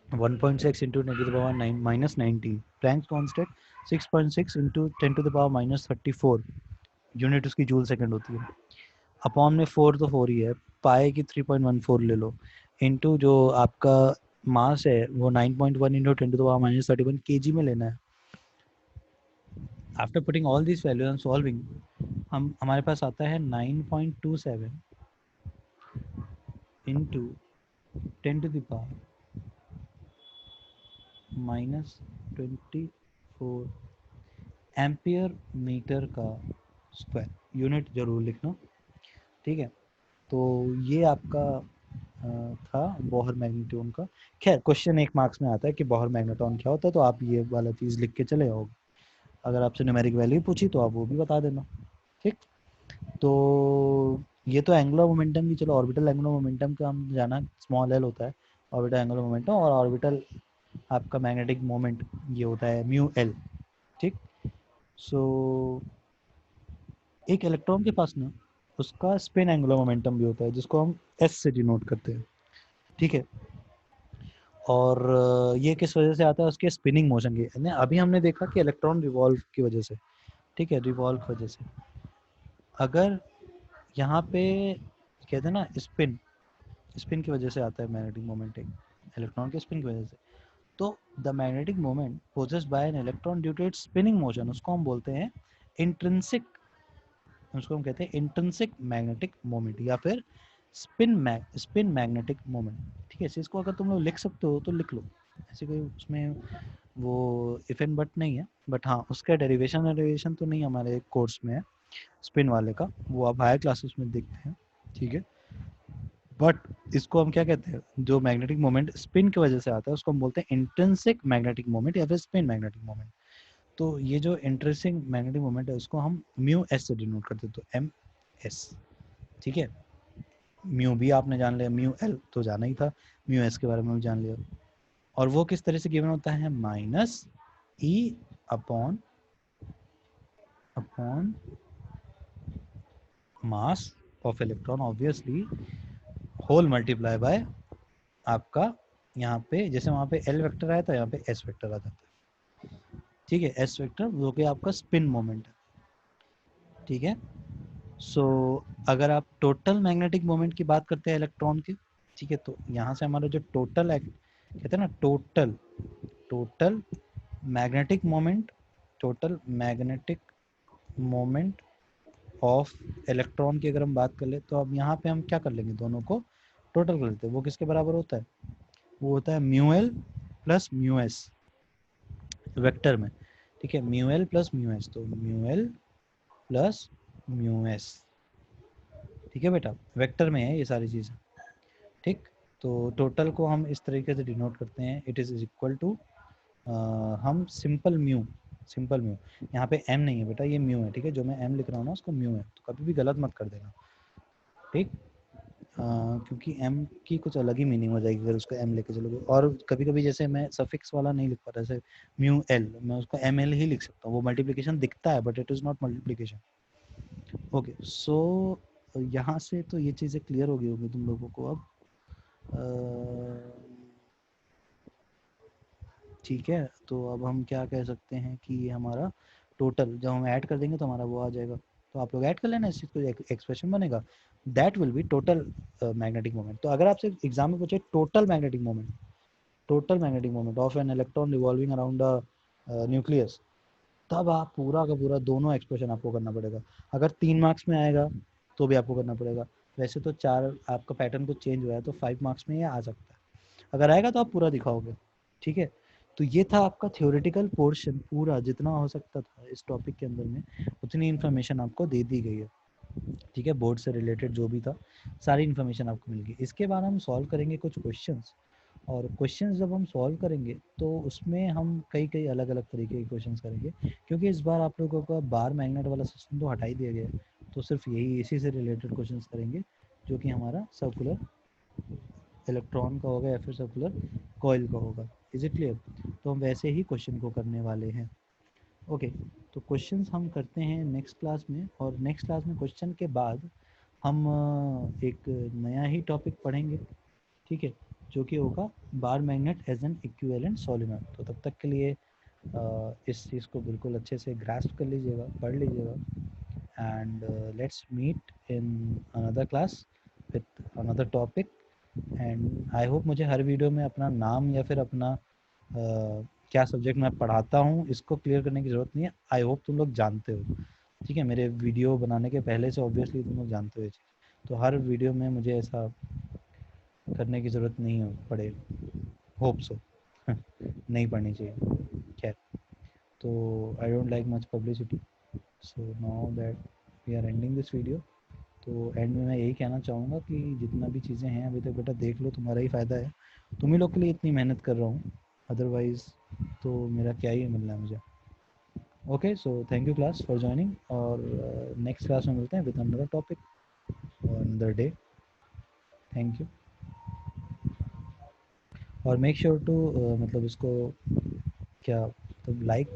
1.6 into 10⁻⁹ minus 19, Planck's constant 6.6 into 10⁻⁻34, unit उसकी जूल सेकंड होती है, अपॉन में 4 तो 4 ही है, पाए की 3.14 ले लो, इनटू जो आपका मास है वो 9.1 इंटू 10⁻⁻31 केजी में लेना है। After putting all this values and solving, हम हमारे पास आता है 9.27 इंटू 10⁻⁻24 एम्पियर मीटर का स्क्वायर, यूनिट जरूर लिखना। ठीक है, तो ये आपका था बोहर मैग्नेटॉन का। खैर क्वेश्चन 1 मार्क्स में आता है कि बोहर मैग्नेटॉन क्या होता है, तो आप ये वाला चीज़ लिख के चले आओगे, अगर आपसे न्यूमेरिक वैल्यू पूछी तो आप वो भी बता देना। ठीक, तो ये तो एंगुलर मोमेंटम की, चलो ऑर्बिटल एंगुलर मोमेंटम का हम जाना, स्मॉल एल होता है ऑर्बिटल एंगुलर मोमेंटम, और ऑर्बिटल आपका मैग्नेटिक मोमेंट ये होता है म्यू एल। ठीक, सो एक इलेक्ट्रॉन के पास ना उसका स्पिन एंगुलर मोमेंटम भी होता है, जिसको हम एस से डिनोट करते हैं। ठीक है, और ये किस वजह से आता है, उसके स्पिनिंग मोशन की, अभी हमने देखा कि इलेक्ट्रॉन रिवॉल्व की वजह से, ठीक है, रिवॉल्व वजह से, अगर यहाँ पे कहते हैं ना स्पिन, स्पिन की वजह से आता है मैग्नेटिक मोमेंट, एक इलेक्ट्रॉन के स्पिन की वजह से, तो the magnetic moment possessed by an electron due to its spinning motion, उसको हम बोलते हैं इंट्रिंसिक, उसको हम कहते हैं इंट्रिंसिक मैग्नेटिक मोमेंट, या फिर स्पिन मैग्नेटिक मोमेंट। ठीक है, इसको अगर तुम लोग लिख सकते हो तो लिख लो, ऐसे कोई उसमें वो इफ एंड बट नहीं है, बट हाँ उसका डेरिवेशन तो नहीं हमारे कोर्स में है स्पिन वाले का, वो आप हायर क्लासेस में देखते हैं। ठीक है, बट इसको हम क्या कहते हैं, जो मैग्नेटिक मोमेंट स्पिन की वजह से आता है उसको हम बोलते हैं इंट्रिंसिक मैग्नेटिक मोमेंट या फिर स्पिन मैग्नेटिक मोमेंट। तो ये जो इंट्रिंसिक मैग्नेटिक मोमेंट है उसको हम म्यू एस से डिनोट करते हैं, तो एम एस। ठीक है, म्यू भी आपने जान लिया, म्यू एल तो जाना ही था, म्यू एस के बारे में भी जान लिया, और वो किस तरह से गिवन होता है, minus e upon upon mass of electron obviously, whole multiply by आपका, यहाँ पे जैसे वहाँ पे एल वेक्टर आया था, यहाँ पे एस वेक्टर आ जाता है। ठीक है, एस वेक्टर जो कि आपका स्पिन मोमेंट है। ठीक है, सो अगर आप टोटल मैग्नेटिक मोमेंट की बात करते हैं इलेक्ट्रॉन की, ठीक है, तो यहाँ से हमारा जो टोटल कहते हैं ना, total magnetic moment, total magnetic moment of electron की अगर हम बात कर ले, तो अब यहाँ पे हम क्या कर लेंगे, दोनों को टोटल कर लेते हैं, वो किसके बराबर होता है, वो होता है mu L plus mu S vector में, ठीक है, mu L plus mu S, तो mu L plus mu S, ठीक है बेटा, वेक्टर में है ये सारी चीज़ें, ठीक। तो टोटल को हम इस तरीके से डिनोट करते हैं, इट इज़ इक्वल टू, हम सिंपल म्यू, यहाँ पे एम नहीं है बेटा, ये म्यू है, ठीक है, जो मैं एम लिख रहा हूँ ना उसको म्यू है, तो कभी भी गलत मत कर देना, ठीक। क्योंकि एम की कुछ अलग ही मीनिंग हो जाएगी अगर उसको एम लेके चलोगे, और कभी कभी जैसे मैं सफिक्स वाला नहीं लिख पाता, जैसे म्यू एल, मैं उसको एम एल ही लिख सकता हूँ, वो मल्टीप्लिकेशन दिखता है but it is not multiplication. Okay, so यहाँ से तो ये चीज़ें क्लियर हो गई होगी तुम लोगों को अब, ठीक है। तो अब हम क्या कह सकते हैं कि ये हमारा टोटल जब हम ऐड कर देंगे तो हमारा वो आ जाएगा, तो आप लोग ऐड कर लेना, इस चीज़ को एक्सप्रेशन बनेगा, that will be total magnetic moment. तो अगर आपसे एग्जाम में पूछे total magnetic moment of an electron revolving around a nucleus, तब आप पूरा का पूरा दोनों एक्सप्रेशन आपको करना पड़ेगा। अगर 3 मार्क्स में आएगा तो भी आपको करना पड़ेगा, वैसे तो 4, आपका पैटर्न कुछ चेंज हुआ है तो 5 मार्क्स में ये आ सकता है, अगर आएगा तो आप पूरा दिखाओगे, ठीक है। तो ये था आपका थ्योरेटिकल पोर्शन, पूरा जितना हो सकता था इस टॉपिक के अंदर में उतनी इन्फॉर्मेशन आपको दे दी गई है, ठीक है, बोर्ड से रिलेटेड जो भी था सारी इन्फॉर्मेशन आपको मिल गई। इसके बाद हम सॉल्व करेंगे कुछ क्वेश्चंस, और क्वेश्चंस जब हम सॉल्व करेंगे तो उसमें हम कई कई अलग अलग तरीके के क्वेश्चंस करेंगे, क्योंकि इस बार आप लोगों का बार मैग्नेट वाला सिस्टम तो हटा ही दिया गया है, तो सिर्फ यही इसी से रिलेटेड क्वेश्चंस करेंगे, जो कि हमारा सर्कुलर इलेक्ट्रॉन का होगा या फिर सर्कुलर कॉइल का होगा। Is it clear? तो हम वैसे ही क्वेश्चन को करने वाले हैं। ओके, तो क्वेश्चंस हम करते हैं नेक्स्ट क्लास में, और नेक्स्ट क्लास में क्वेश्चन के बाद हम एक नया ही टॉपिक पढ़ेंगे, ठीक है, जो कि होगा bar magnet as an equivalent solenoid. तो तब तक के लिए इस चीज़ को बिल्कुल अच्छे से ग्रास्प कर लीजिएगा, पढ़ लीजिएगा, and let's meet in another class with another topic. And I hope मुझे हर वीडियो में अपना नाम या फिर अपना क्या सब्जेक्ट मैं पढ़ाता हूँ इसको क्लियर करने की ज़रूरत नहीं है, आई होप तुम लोग जानते हो, ठीक है, मेरे वीडियो बनाने के पहले से ऑब्वियसली तुम लोग जानते हो ये चीज़, तो हर वीडियो में मुझे ऐसा करने की ज़रूरत नहीं हो पड़े, होप सो नहीं पढ़नी चाहिए, खैर। तो I don't like much publicity, so now that we are ending this video, तो एंड में मैं यही कहना चाहूँगा कि जितना भी चीज़ें हैं अभी तक बेटा देख लो, तुम्हारा ही फ़ायदा है, तुम ही लोग के लिए इतनी मेहनत कर रहा हूँ, अदरवाइज़ तो मेरा क्या ही मिलना है मुझे। Okay, so thank you class for joining, और नेक्स्ट क्लास में मिलते हैं with another topic another day. Thank you, और मेक श्योर टू मतलब इसको क्या, तो लाइक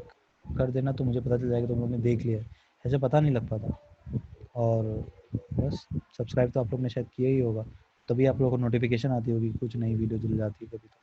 कर देना तो मुझे पता चल जाएगा तुम लोगों ने देख लिया है, ऐसे पता नहीं लग पाता, और बस सब्सक्राइब तो आप लोग ने शायद किया ही होगा, तभी आप लोगों को नोटिफिकेशन आती होगी, कुछ नई वीडियो जुड़ जाती है कभी तो।